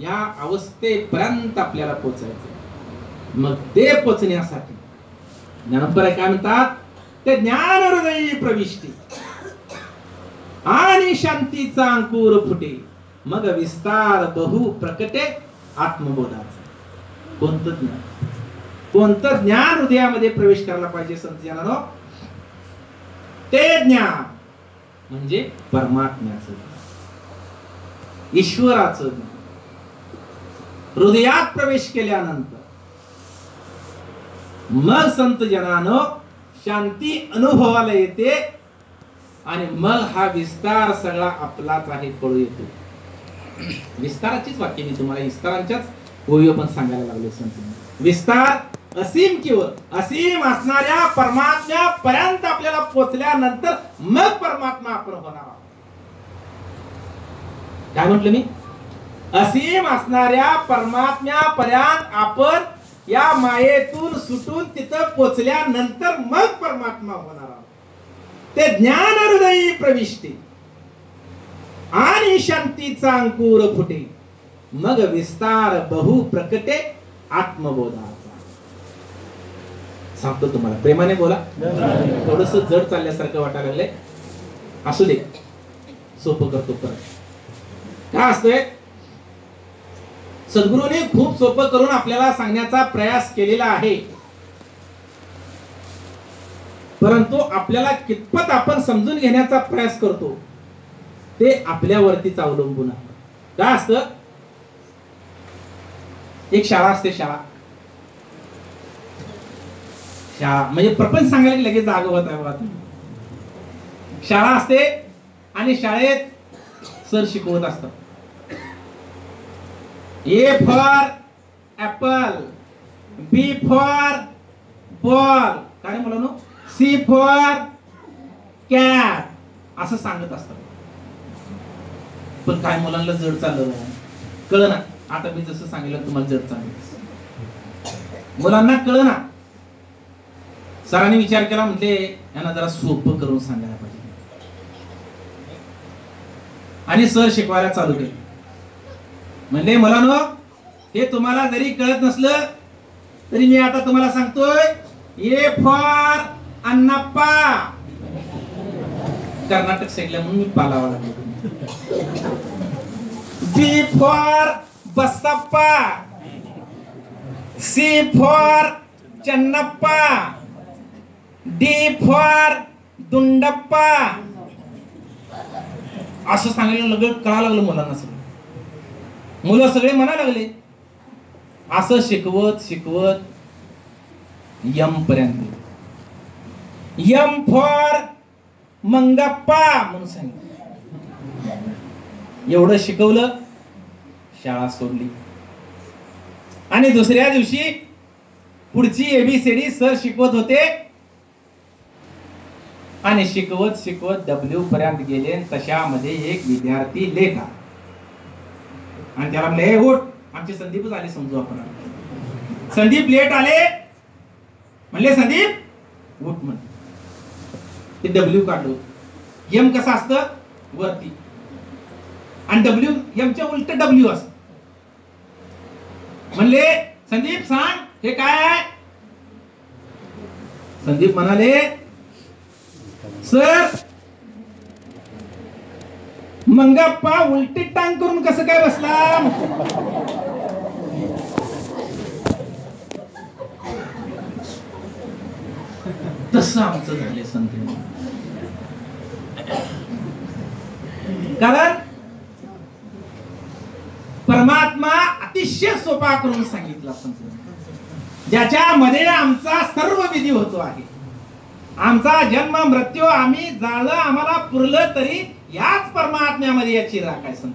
या अवस्थेपर्यंत आपल्याला पोचायचं. मग ते पोचण्यासाठी ज्ञानोबा काय म्हणतात, ते ज्ञान हृदयी प्रविष्टी आणि शांतीचा अंकुर फुटे, मग विस्तार बहु प्रकटे आत्मबोधाचा. कोणतं ज्ञान, कोणतं ज्ञान हृदयामध्ये प्रवेश करायला पाहिजे संत जनानो? ते ज्ञान म्हणजे परमात्म्याचं ज्ञान, ईश्वराचं ज्ञान. हृदयात प्रवेश केल्यानंतर मग संत जनानो शांती अनुभवाला येते आणि मग हा विस्तार सगळा आपलाच आहे कळू येतो. विस्ताराचीच वाक्य मी तुम्हाला विस्तारांच्याच ओळी पण सांगायला लागले. संत विस्तार असीम किंवा असीम असणाऱ्या परमात्म्यापर्यंत आपल्याला पोचल्यानंतर मग परमात्मा आपण होणार आहोत. काय म्हटलं मी? असीम असणाऱ्या परमात्म्यापर्यंत आपण या मायेतून सुटून तिथं पोचल्यानंतर मग परमात्मा होणार आहोत. ते ज्ञान हृदयी प्रविष्टी आणि शांतीचा अंकुर फुटे, मग विस्तार बहु प्रकटे आत्मबोधाचा. सांगतो तुम्हाला, प्रेमाने बोला. थोडस जड चालल्यासारखं वाटायला लागले, असू दे, सोपं करतो परत. काय असतंय, सद्गुरूंनी खूप सोपं करून आपल्याला सांगण्याचा प्रयास केलेला आहे, परंतु आपल्याला कितपत आपण समजून घेण्याचा प्रयास करतो ते आपल्यावरतीच अवलंबून आहे. काय असतं, एक शाळा असते. शाळा म्हणजे प्रपंच सांगायला की लगेच जागा होत आहे बघा तुम्ही. शाळा असते आणि शाळेत सर शिकवत असतात. A for apple, B for ball, काय मुलांनो, सी फॉर कॅट असं सांगत असतात. पण काय मुलांना जड चाललं कळ ना. आता मी जसं सांगितलं तुम्हाला जड चाललं, मुलांना कळ ना. सरांनी विचार केला, म्हटले यांना जरा सोपं करून सांगायला पाहिजे, आणि सर शिकवायला चालू केले. म्हणजे मुलांनो, हे तुम्हाला जरी कळत नसलं तरी मी आता तुम्हाला सांगतोय. ए फॉर अन्नप्पा, कर्नाटक साईडला म्हणून मी पालावा लागलो. B for Basappa, C for Channappa, D for Dundappa असं सांगायला लगेच कळायला लागलं मुलांना. सगळं मुलं सगळे म्हणायला लागले. असं शिकवत शिकवत यम पर्यंत, यम फॉर मंगप्पा म्हणून सांगितलं. एवढं शिकवलं, शाळा सोडली आणि दुसऱ्या दिवशी पुढची एबीसीडी सर शिकवत होते आणि शिकवत शिकवत डब्ल्यू पर्यंत गेले. तशामध्ये एक विद्यार्थी लेखा आणि त्याला म्हणले, हे उठ. आमचे संदीपच आले समजू आपण. संदीप लेट आले, म्हणले संदीप उठ म्हण. ते डब्ल्यू काढलो. एम कसं असतं वरती आणि डब्ल्यू एमच्या उलट डब्ल्यू असत. म्हणले संदीप सांग हे काय आहे. संदीप म्हणाले, सर मंगप्पा उलटी टांग करून कसं काय बसला. तसं आमचं झाले संत. कारण परमात्मा अतिशय सोपा करून सांगितला संत, ज्याच्यामध्ये आमचा सर्व विधी होतो आहे. आमचा जन्म मृत्यू आम्ही जाळलं, आम्हाला पुरलं तरी याच परमात्म्यामध्ये याची राख आहे. संत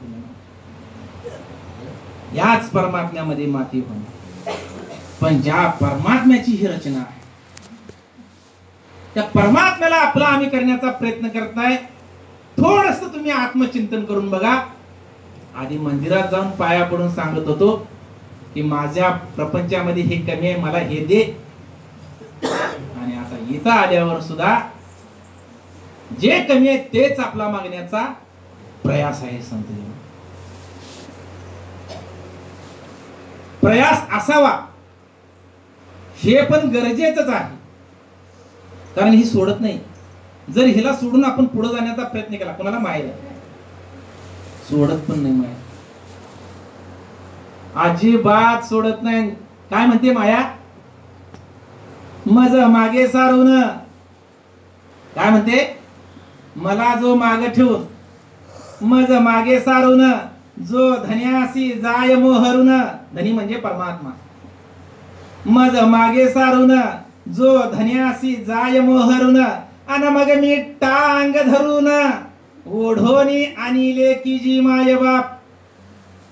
याच परमात्म्यामध्ये माती होणार. पण ज्या परमात्म्याची ही रचना आहे, त्या परमात्म्याला आपला आम्ही करण्याचा प्रयत्न करताय. थोडस तुम्ही आत्मचिंतन करून बघा. आधी मंदिरात जाऊन पाया पडून सांगत होतो की माझ्या प्रपंचामध्ये हे कमी आहे, मला हे दे. आणि आता इथं आल्यावर सुद्धा जे कमी आहे तेच आपला मागण्याचा प्रयास आहे. संत प्रयास असावा हे पण गरजेचंच आहे, कारण ही सोडत नाही. जर हिला सोडून आपण पुढे जाण्याचा प्रयत्न केला, कोणाला माया सोडत पण नाही. माया अजिबात सोडत नाही. काय म्हणते माया? मज मागे सारून, काय म्हणते? मला जो मागे ठेवून, मज मागे सारून, जो धन्यासी जाय मोहरून, धनी म्हणजे परमात्मा. मज मागे सारून, जो धन्यासी जाय मोहरून, अन मग मी टांग धरून, ओढोनी आणिले की जी माय बाप.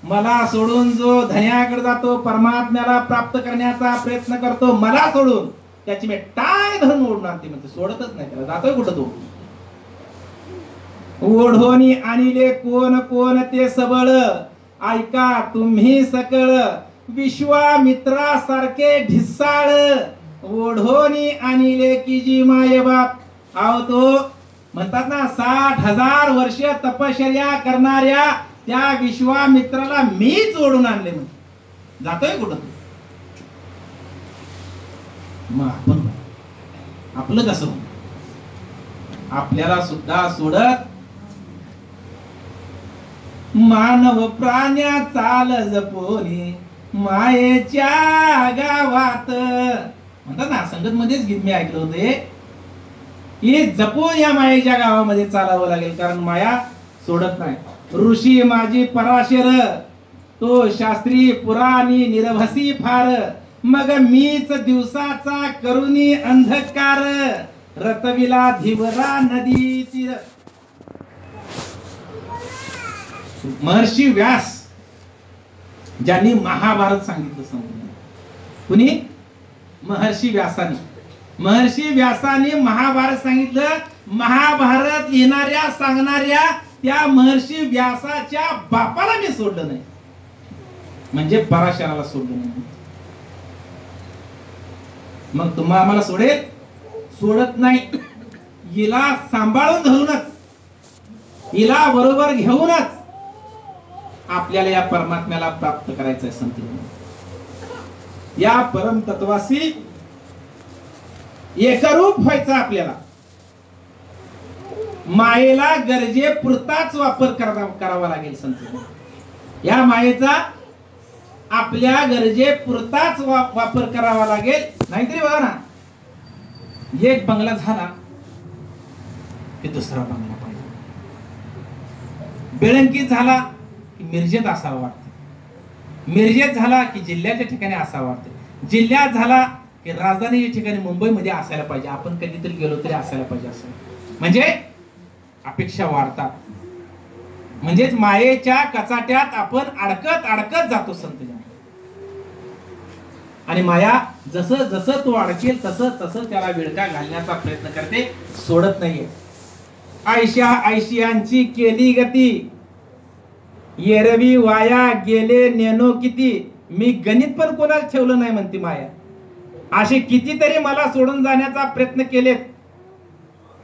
मला सोडून जो धन्याकडे जातो, परमात्म्याला प्राप्त करण्याचा प्रयत्न करतो, मला सोडून त्याची मी टांग धरून ओढून आणते. म्हणजे सोडतच नाही त्याला, जातोय कुठं तो. ओढोनी आणिले कोण कोण ते सबळ, ऐका तुम्ही सकळ, विश्वामित्रासारखे ढिसाळ, ओढोनी आणिले की जी माय बाप. अहो तो म्हणतात ना 60,000 वर्ष तपश्चर्या करणाऱ्या त्या विश्वामित्राला मीच ओढून आणले. म्हणजे जातोय कुठं? मग आपण आपलं कसं? आपल्याला सुद्धा सोडत मानव प्राण्या चाल जपोनी मायेच्या गावात. म्हणतात ना, संगत मध्येच गीत मी ऐकलं होते की जपून या मायेच्या गावामध्ये चालावं लागेल, कारण माया सोडत नाही. ऋषी माझी पराशर, तो शास्त्री पुराणी निर्भसी फार, मग मीच दिवसाचा करुणी अंधकार, रतविला धिवरा नदी तीर. महर्षी व्यास ज्यांनी महाभारत सांगितलं, समजून कुणी? महर्षी व्यासानी. महर्षी व्यासानी महाभारत सांगितलं. महाभारत लिहिणाऱ्या सांगणाऱ्या त्या महर्षी व्यासाच्या बापाला मी सोडलं नाही, म्हणजे पराशराला सोडलं नाही. मग तुम्हाला आम्हाला सोडेल? सोडत नाही. हिला सांभाळून धरूनच, हिला बरोबर घेऊनच आपल्याला या परमात्म्याला प्राप्त करायचं आहे. संत या परम तत्वाशी एकरूप व्हायचं. आपल्याला मायेला गरजे पुरताच वापर करावा लागेल. संत या मायेचा आपल्या गरजे पुरताच वापर करावा लागेल. नाहीतरी बघा ना, एक बंगला झाला की दुसरा बंगला पाहिजे. बेळंकीत झाला की मिरजेत असावं वाटतं, मिरजेत झाला की जिल्ह्याच्या ठिकाणी असावं वाटतं, जिल्ह्यात झाला की राजधानीच्या ठिकाणी मुंबईमध्ये असायला पाहिजे, आपण कधीतरी गेलो तरी असायला पाहिजे. असं म्हणजे अपेक्षा वाढतात. म्हणजेच मायेच्या कचाट्यात आपण अडकत अडकत जातो. संत आणि माया जसं जसं तो अडकेल तसं तसं त्याला विळका घालण्याचा प्रयत्न करते, सोडत नाहीये. आयशा आयशियांची केली गती, येरवी वाया गेले नेनो किती. मी गणित पण कोणाला ठेवलं नाही म्हणते माया. असे कितीतरी मला सोडून जाण्याचा प्रयत्न केलेत,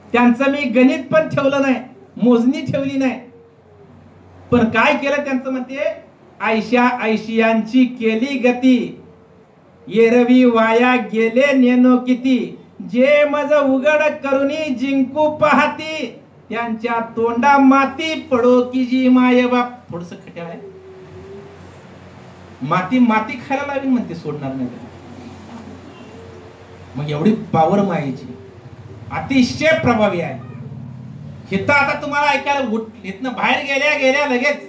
त्यांचं मी गणित पण ठेवलं नाही, मोजणी ठेवली नाही. पण काय केलं त्यांचं म्हणते, आयशा आयशियांची केली गती, येरवी वाया गेले नेनो किती. जे मज उघड करुनी जिंकू पाहती, त्यांच्या तोंडा माती पडो की जी माय बाप. थोडस खट्याळ आहे. माती माती खायला लागली म्हणते, सोडणार नाही. मग एवढी पावर मायेची अतिशय प्रभावी आहे. हिथं आता तुम्हाला ऐकायला इथनं बाहेर गेल्या गेल्या लगेच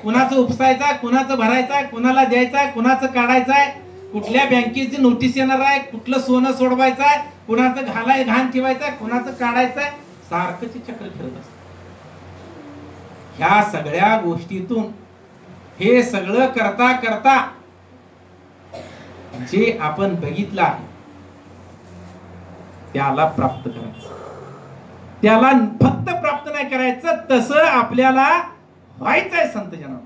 कुणाचं उपसायचं, कुणाचं भरायचं, कुणाला द्यायचं, कुणाचं काढायचंय, कुठल्या बँकेची नोटीस येणार आहे, कुठलं सोनं सोडवायचंय, कुणाचं घालाय घाण ठेवायचंय, कुणाचं काढायचंय, सारखंच चक्र फिरत असत. ह्या सगळ्या गोष्टीतून हे सगळं करता करता जे आपण बघितलं आहे त्याला प्राप्त करायचं. त्याला फक्त प्राप्त नाही करायचं, तसं आपल्याला व्हायचंय. संत जनावर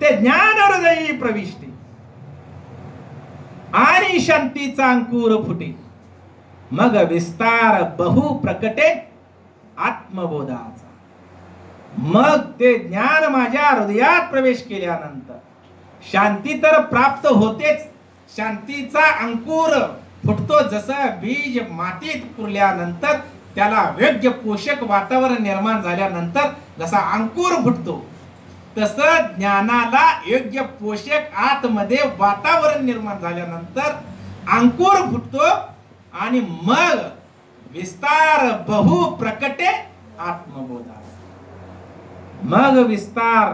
ते ज्ञान हृदयी प्रविष्टे आणि शांतीचा अंकुर फुटे मग विस्तार बहु प्रकटे आत्मबोधाचा. मग ते ज्ञान माझ्या हृदयात प्रवेश केल्यानंतर शांती तर प्राप्त होतेच, शांतीचा अंकुर फुटतो. जसं बीज मातीत पुरल्यानंतर त्याला योग्य पोषक वातावरण निर्माण झाल्यानंतर जसा अंकुर फुटतो, तसं ज्ञानाला योग्य पोषक आतमध्ये वातावरण निर्माण झाल्यानंतर अंकुर फुटतो आणि मग विस्तार बहु प्रकटे आत्मबोधा. मग विस्तार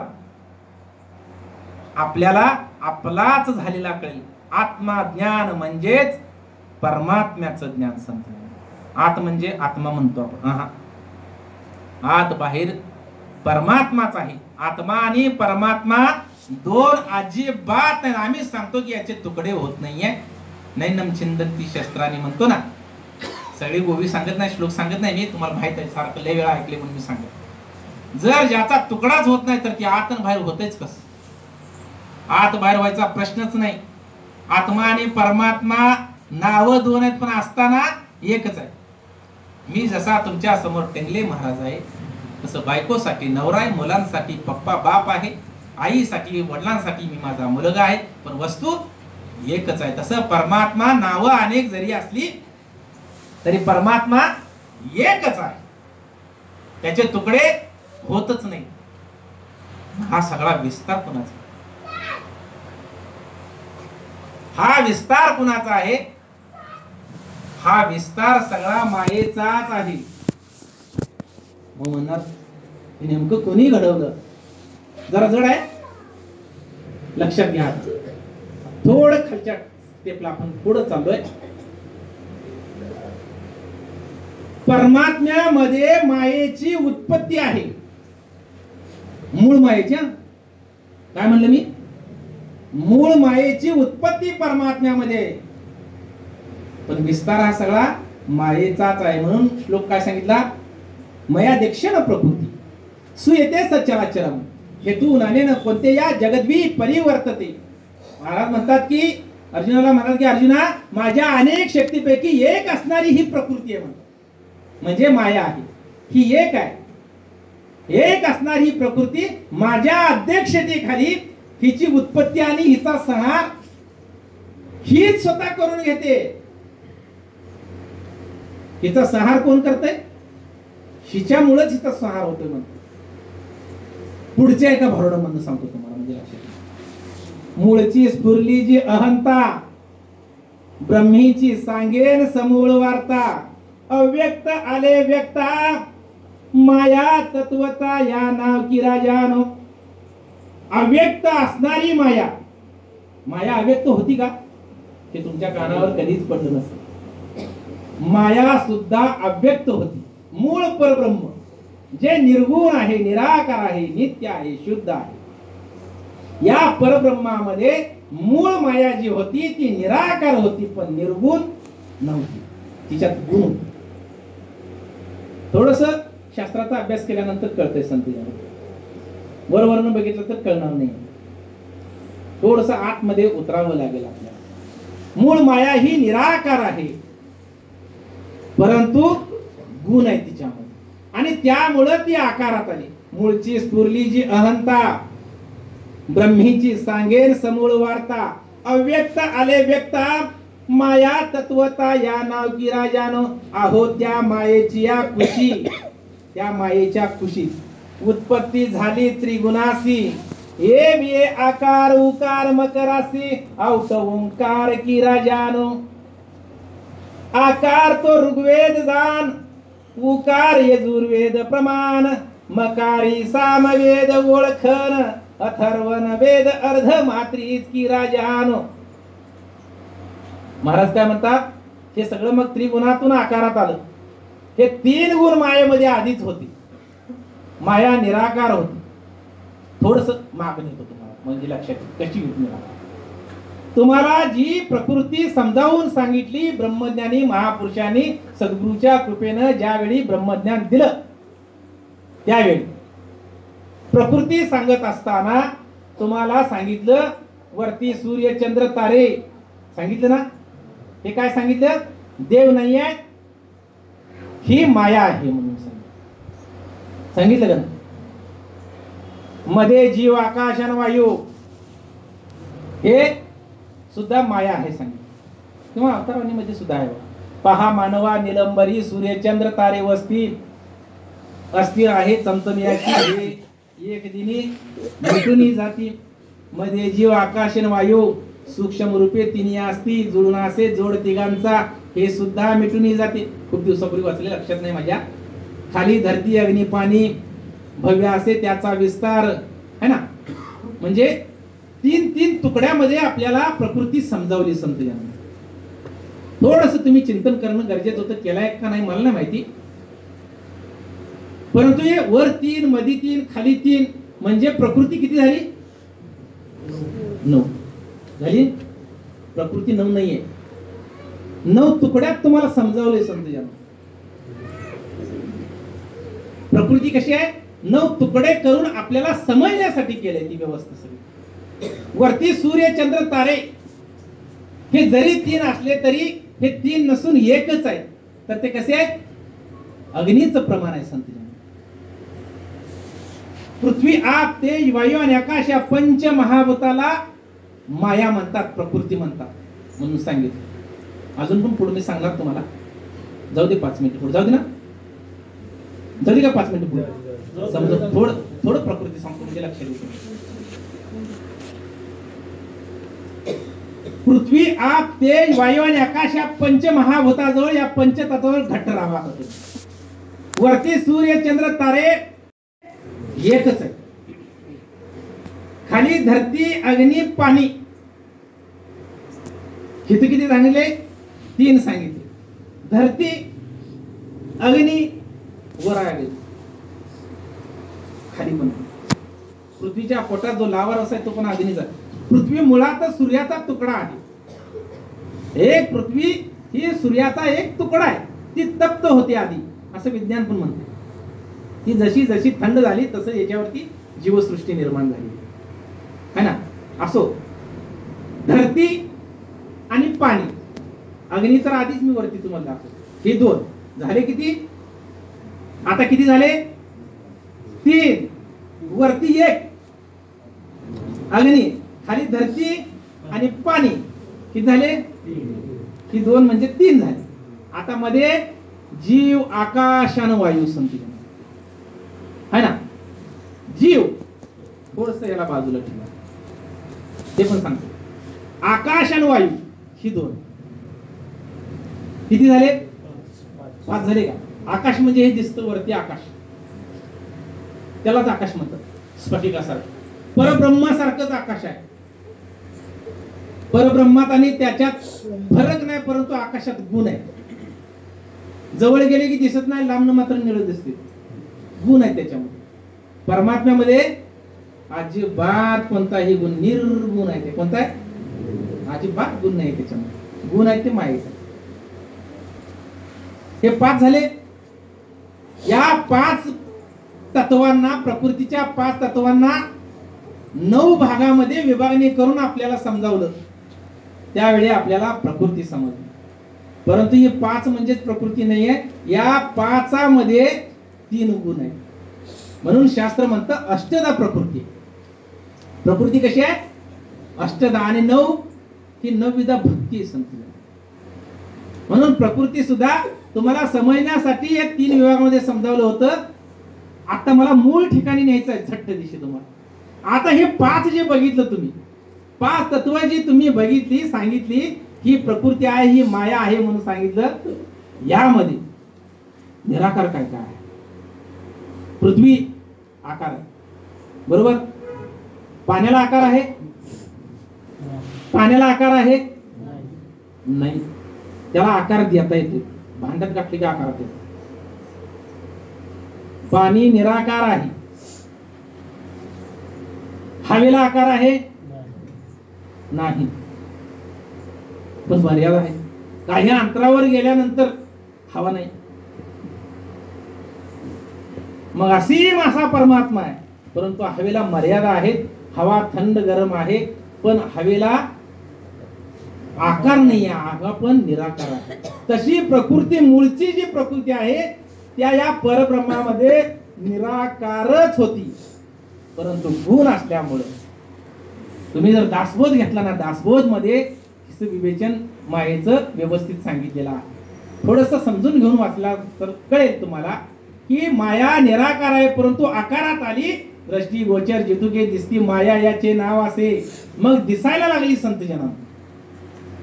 आपल्याला आपलाच झालेला कळेल. आत्मा ज्ञान म्हणजेच परमात्म्याचं ज्ञान समजेल. आत म्हणजे आत्मा म्हणतो आपण, आत बाहेर परमात्माच आहे. आत्मा आणि परमात्मा दोन अजिबात नाही. आम्ही सांगतो की याचे तुकडे होत नाहीये. नैनम छिंदंती शस्त्राने म्हणतो ना, सगळी गोवी सांगत नाही, श्लोक सांगत नाही मी, तुम्हाला माहित आहे, सारखं लय वेळा ऐकले म्हणून मी सांगत. जर ज्याचा तुकडाच होत नाही तर ती आत आणि बाहेर होतेच कस? आत बाहेर व्हायचा प्रश्नच नाही. आत्मा आणि परमात्मा नाव दोन आहेत पण असताना एकच आहे. मी जसा तुमच्या समोर टेंगले महाराज आहे, तसं बायकोसाठी नवरा आहे, मुलांसाठी पप्पा बाप आहे, आईसाठी वडिलांसाठी मी माझा मुलगा आहे, पण वस्तू एकच आहे. तसं परमात्मा नावं अनेक जरी असली तरी परमात्मा एकच आहे. त्याचे तुकडे होतच नाही. हा सगळा विस्तार कुणाचा? हा विस्तार कुणाचा आहे? हा विस्तार सगळा मायेचाच आहे. मग म्हणणार नेमकं कोणी घडवलं? जरा जड आहे, लक्षात घ्या. थोडं खालच्या स्टेपला आपण पुढे चाललोय. परमात्म्यामध्ये मायेची उत्पत्ती आहे. मूळ मायेची, काय म्हणलं मी? मूळ मायेची उत्पत्ती परमात्म्यामध्ये, पण विस्तार हा सगळा मायेचाच आहे. म्हणून श्लोक काय सांगितला? मया देक्षण प्रकृती सुयते सचराचरम हेतू नानेन कोणते या जगद्वी परिवर्तते. महाराज म्हणतात की अर्जुनाला म्हणतात की अर्जुना, माझ्या अनेक शक्तीपैकी एक असणारी ही प्रकृती आहे, म्हणजे माया आहे. ही एक आहे. एक असणारी ही प्रकृती माझ्या अध्यक्षतेखाली हिची उत्पत्ती आणि हिचा संहार हीच स्वतः करून घेते. हिचा संहार कोण करतंय? हिच्यामुळेच हिचा संहार होतोय म्हणतो. पुढच्या एका भरडं म्हणून सांगतो तुम्हाला, म्हणजे लक्षात. मूळची स्फुरली जी अहंता, ब्रह्मीची सांगेन समूळ वार्ता, अव्यक्त आले व्यक्ता, माया तत्वता या नाव की राजानो. अव्यक्त असणारी माया, माया अव्यक्त होती का? हे तुमच्या कानावर कधीच पडलं नसेल. माया सुद्धा अव्यक्त होती. मूळ परब्रह्म जे निर्गुण आहे, निराकार आहे, नित्य आहे, शुद्ध आहे, या परब्रह्मामध्ये मूळ माया जी होती ती निराकार होती, पण निर्गुण नव्हती. तिच्यात गुण होते. थोडस शास्त्राचा अभ्यास केल्यानंतर कळतंय संत. वरवरनं बघितलं तर कळणार नाही. थोडस आतमध्ये उतरावं लागेल आपल्याला. मूळ माया ही निराकार आहे, परंतु गुण आहे तिच्यामध्ये, आणि त्यामुळे ती आकारात आली. मूळची स्फुरली जी अहंता, ब्रह्मीची सांगेन समूळ वार्ता, अव्यक्त आले व्यक्ता, माया तत्वता या नाव की राजानो. आहो त्या मायेची या कुशी, त्या मायेच्या कुशीत उत्पत्ती झाली त्रिगुणासी. हे बे आकार उकार मकरासी, औत ओंकार की राजानो. आकार तो ऋग्वेद जान, उकार यजुर्वेद प्रमाण, मकारी सामवेद ओळखन, अथर्वण वेद अर्ध मात्री की राजानो. महाराज काय म्हणतात? हे सगळं मग त्रिगुणातून आकारात आलं. हे तीन गुण मायेमध्ये आधीच होते. माया निराकार होती. थोडस मागणी होतं तुम्हाला, म्हणजे लक्षात कशी घेतली. तुम्हाला जी प्रकृती समजावून सांगितली ब्रह्मज्ञानी महापुरुषांनी सद्गुरूच्या कृपेनं, ज्यावेळी ब्रह्मज्ञान दिलं त्यावेळी प्रकृती सांगत असताना तुम्हाला सांगितलं वरती सूर्य चंद्र तारे सांगितलं ना, हे काय सांगितलं? देव नाही आहे, ही माया आहे म्हणून सांगितलं का? मध्ये जीव आकाश आणि वायू हे सुद्धा माया आहे सांगितलं, किंवा अवतारवाणीमध्ये सुद्धा आहे. पहा मानवा निलंबरी सूर्यचंद्र तारे वसतील, अस्थिर आहे चमचमियाची हे एक दिनी मिटून जाती. मध्ये जीव आकाश आणि वायू सूक्ष्म रूपे तिन्ही असती, जुळून असे जोड तिघांचा हे सुद्धा मिटून जाते. खूप दिवसापूर्वी वाचले, लक्षात नाही माझ्या. खाली धरती अग्नी पाणी भव्य असे त्याचा विस्तार है ना. म्हणजे तीन तीन तुकड्यामध्ये आपल्याला प्रकृती समजावली संत यांनी. थोडस तुम्ही चिंतन करणं गरजेचं होतं, केलंय का नाही मला नाही माहिती, परंतु हे वर तीन, मध्ये तीन, खाली तीन, म्हणजे प्रकृती किती झाली? 9 झाली. प्रकृती 9 नाहीये, 9 तुकड्यात तुम्हाला समजावले संत यांनी. प्रकृती कशी आहे? 9 तुकडे करून आपल्याला समजण्यासाठी केले ती व्यवस्था सगळी. वरती सूर्य चंद्र तारे हे जरी 3 असले तरी हे 3 नसून एकच आहे. तर ते कसे आहेत? अग्नीचं प्रमाण आहे संत. पृथ्वी, आप, तेज, वायू आणि आकाश या पंच महाभूताला माया म्हणतात, प्रकृती म्हणतात म्हणून सांगितलं. अजून पण पुढे मी सांगणार तुम्हाला. जाऊ दे 5 मिनिट पुढे, जाऊ दे ना, जाऊ दे का 5 मिनिट पुढे समजा. थोडं प्रकृती सांगतो म्हणजे लक्षात येईल. पृथ्वी, आप, तेज, वायू आणि आकाश या पंच महाभूताजवळ, या पंचतत्वावर घट्ट राहावा होते. वरती सूर्य चंद्र तारे एकच आहे, खाली धरती अग्नी पाणी. किती किती सांगितले? 3 सांगितले. धरती अग्नी वर आहे, खाली पण. पृथ्वीच्या पोटात जो लावा रस आहे तो पण अग्नीचा. पृथ्वी मुळातच सूर्याचा तुकडा आहे. एक पृथ्वी ही सूर्याचा एक तुकडा आहे. ती तप्त होते आधी, असं विज्ञान पण म्हणते. ती जशी जशी थंड झाली तसं याच्यावरती जीवसृष्टी निर्माण झाली है ना. असो, धरती आणि पाणी, अग्नी तर आधीच मी वरती तुम्हाला दाखवतो. हे 2 झाले. किती आता? किती झाले? 3. वरती 1 अग्नी, खाली धरती आणि पाणी. किती झाले? ही 2 म्हणजे 3 झाले. आता मध्ये जीव आकाश आणि वायू संती है ना. जीव थोडस याला बाजूला ठेवा, ते पण सांगतो. आकाश आणि वायू ही 2 किती झाले? 5 झाले का? आकाश म्हणजे हे दिसतं वरती आकाश, त्यालाच आकाश म्हणतात. स्फटिकासारखं परब्रह्मासारखंच आकाश आहे. परब्रह्मात आणि त्याच्यात फरक नाही, परंतु आकाशात गुण आहे. जवळ गेले की दिसत नाही, लांबन मात्र निळं दिसते. गुण आहे त्याच्यामध्ये. परमात्म्यामध्ये अजिबात कोणताही गुण, निर्गुण आहे. ते कोणता आहे? अजिबात गुण नाही त्याच्यामध्ये. गुण आहे ते मायेचे. हे 5 झाले. या 5 तत्वांना, प्रकृतीच्या 5 तत्वांना 9 भागामध्ये विभागणी करून आपल्याला समजावलं. त्यावेळी आपल्याला प्रकृती समजली. परंतु ही 5 म्हणजेच प्रकृती नाही आहे. या 5 मध्ये 3 गुण आहेत. म्हणून शास्त्र म्हणतं अष्टदा प्रकृती. प्रकृती कशी आहे? अष्टदा. आणि 9 ही 9विधा भक्ती संपली. म्हणून प्रकृती सुद्धा तुम्हाला समजण्यासाठी या 3 विभागामध्ये समजावलं होतं. आता मला मूळ ठिकाणी न्यायचं आहे झट्ट दिशे तुम्हाला. आता हे 5 जे बघितलं तुम्ही, 5 तत्व जी तुम्ही बघितली, सांगितली, ही प्रकृती आहे, ही माया आहे म्हणून सांगितलं. यामध्ये निराकार काय काय आहे? पृथ्वी आकार आहे, बरोबर. पाण्याला आकार आहे? पाण्याला आकार आहे? नाही. त्याला आकार देता येते, भांड्यात घातले की आकारात येते. पाणी निराकार आहे. हवेला आकार आहे? नाही, पण मर्यादा आहे. काही अंतरावर गेल्यानंतर हवा नाही. मग असीम असा परमात्मा आहे. परंतु हवेला मर्यादा आहेत. हवा थंड गरम आहे, पण हवेला आकार नाही आहे, हवा पण निराकार आहे. तशी प्रकृती, मूळची जी प्रकृती आहे त्या या परब्रह्मामध्ये निराकारच होती, परंतु गुण असल्यामुळे तुम्ही जर दासबोध घेतला ना, दासबोध मध्ये विवेचन मायेचं व्यवस्थित सांगितलेलं आहे. थोडस समजून घेऊन वाचला तर कळेल तुम्हाला की माया निराकार आहे, परंतु आकारात आली. दृष्टी गोचर जितुके दिसती माया याचे नाव असे, मग दिसायला लागली संतजना.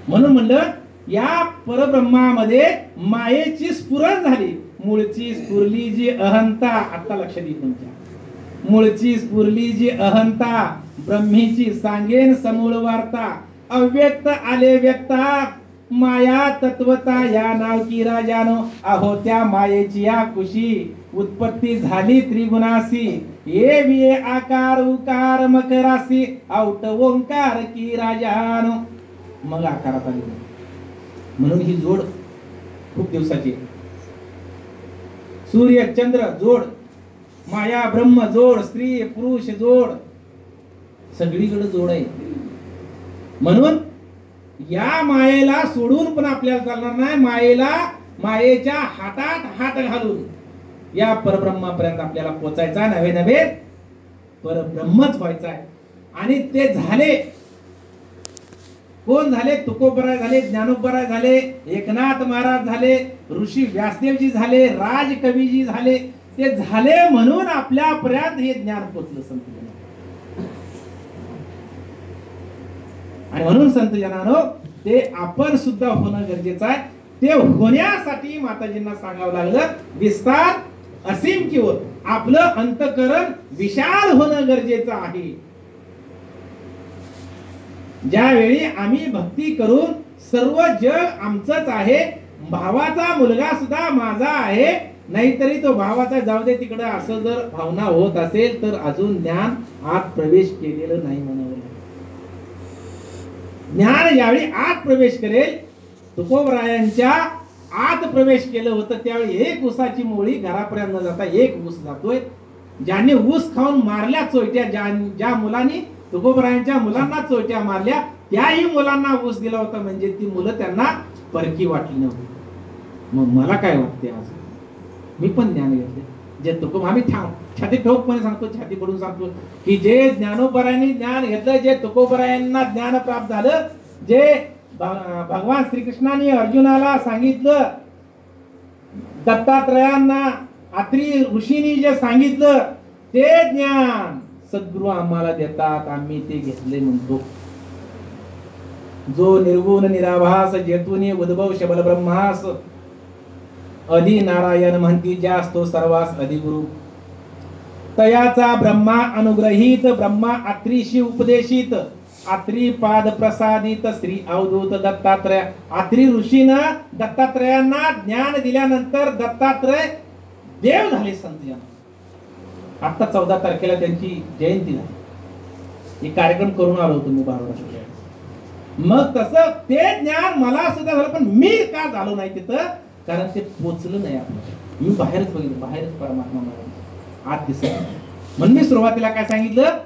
म्हणून म्हणलं या परब्रह्मामध्ये मायेची स्फुरण झाली. मूळची स्फुरली जी अहंता, आता लक्षात येईल तुमच्या, मूळची स्फुरली जी अहंता, ब्रह्मीची सांगेन समूळ वार्ता. अव्यक्त आले व्यक्ता, माया तत्वता या नाव की राजानो. अहो त्या मायेची या कुशी उत्पत्ती झाली त्रिगुणासी. ये विये आकार उकार मकरासी, औट ओंकार की राजानो. मग आकारात आली. म्हणून ही जोड खूप दिवसाची. सूर्य चंद्र जोड, माया ब्रह्म जोड, स्त्री पुरुष जोड, सगळीकडे जोड आहे. म्हणून या मायेला सोडून पण आपल्याला चालणार नाही. मायेला, मायेच्या हातात हात घालून या परब्रह्मापर्यंत आपल्याला पोचायचा. नव्हे नव्हे परब्रह्मच व्हायचा आहे. आणि ते झाले. कोण झाले? तुकोबराय झाले, ज्ञानोबराय झाले, एकनाथ महाराज झाले, ऋषी व्यासदेवजी झाले, राजकवीजी झाले. ते झाले म्हणून आपल्यापर्यंत हे ज्ञान पोचलं संत. आणि म्हणून संत जनानो ते आपण सुद्धा होणं गरजेचं आहे. ते होण्यासाठी माताजींना सांगावं लागलं विस्तार असीम किंवा आपलं अंतकरण विशाल होणं गरजेचं आहे. ज्यावेळी आम्ही भक्ती करून सर्व जग आमचंच आहे, भावाचा मुलगा सुद्धा माझा आहे, नाहीतरी तो भावाचा जाऊ दे तिकडे, असं जर भावना होत असेल तर अजून ज्ञान आत प्रवेश केलेलं नाही म्हणावं. ज्ञान ज्यावेळी आत प्रवेश करेल, तुकोबरायांच्या आत प्रवेश केलं होतं त्यावेळी एक ऊसाची मोळी घरापर्यंत न जाता एक ऊस जातोय. ज्यांनी ऊस खाऊन मारल्या चोयट्या, ज्या मुलांनी तुकोबरायांच्या मुलांना चोयट्या मारल्या त्याही मुलांना ऊस दिला होता, म्हणजे ती मुलं त्यांना परकी वाटली नव्हती. मग मला काय वाटते, आज मी पण ज्ञान घेतले. जे तुकोब आम्ही छाती ठोकपणे सांगतो, छाती पडून सांगतो की जे ज्ञानोबरायांनी ज्ञान घेतलं, जे तुकोबरायांना ज्ञान प्राप्त झालं, जे भगवान श्रीकृष्णाने अर्जुनाला सांगितलं, दत्तात्रयांना अत्री ऋषींनी जे सांगितलं ते ज्ञान सद्गुरु आम्हाला देतात, आम्ही ते घेतले म्हणतो. जो निर्गुण निराभास जेतुनी उद्भव शबल ब्रह्मास, अधि नारायण म्हणती जास्तो सर्वास अधिगुरु. तयाचा ब्रह्मा अनुग्रहित, ब्रह्मा अत्रीशी उपदेशित, अत्री पाद प्रसादित, श्री अवधूत दत्तात्रय. अत्री ऋषीनं दत्तात्रयांना ज्ञान दिल्यानंतर दत्तात्रय देव झाले संत जन. आता 14 तारखेला त्यांची जयंती झाली. एक कार्यक्रम करून आलो होतो मी बारावाडा. मग तसं ते ज्ञान मला सुद्धा झालं, पण मी का झालो नाही तिथं, कारण ते पोचलं नाही आपल्याला. मी बाहेरच बघितलं, बाहेरच परमात्मा आत दिसत. म्हणून मी सुरुवातीला काय सांगितलं,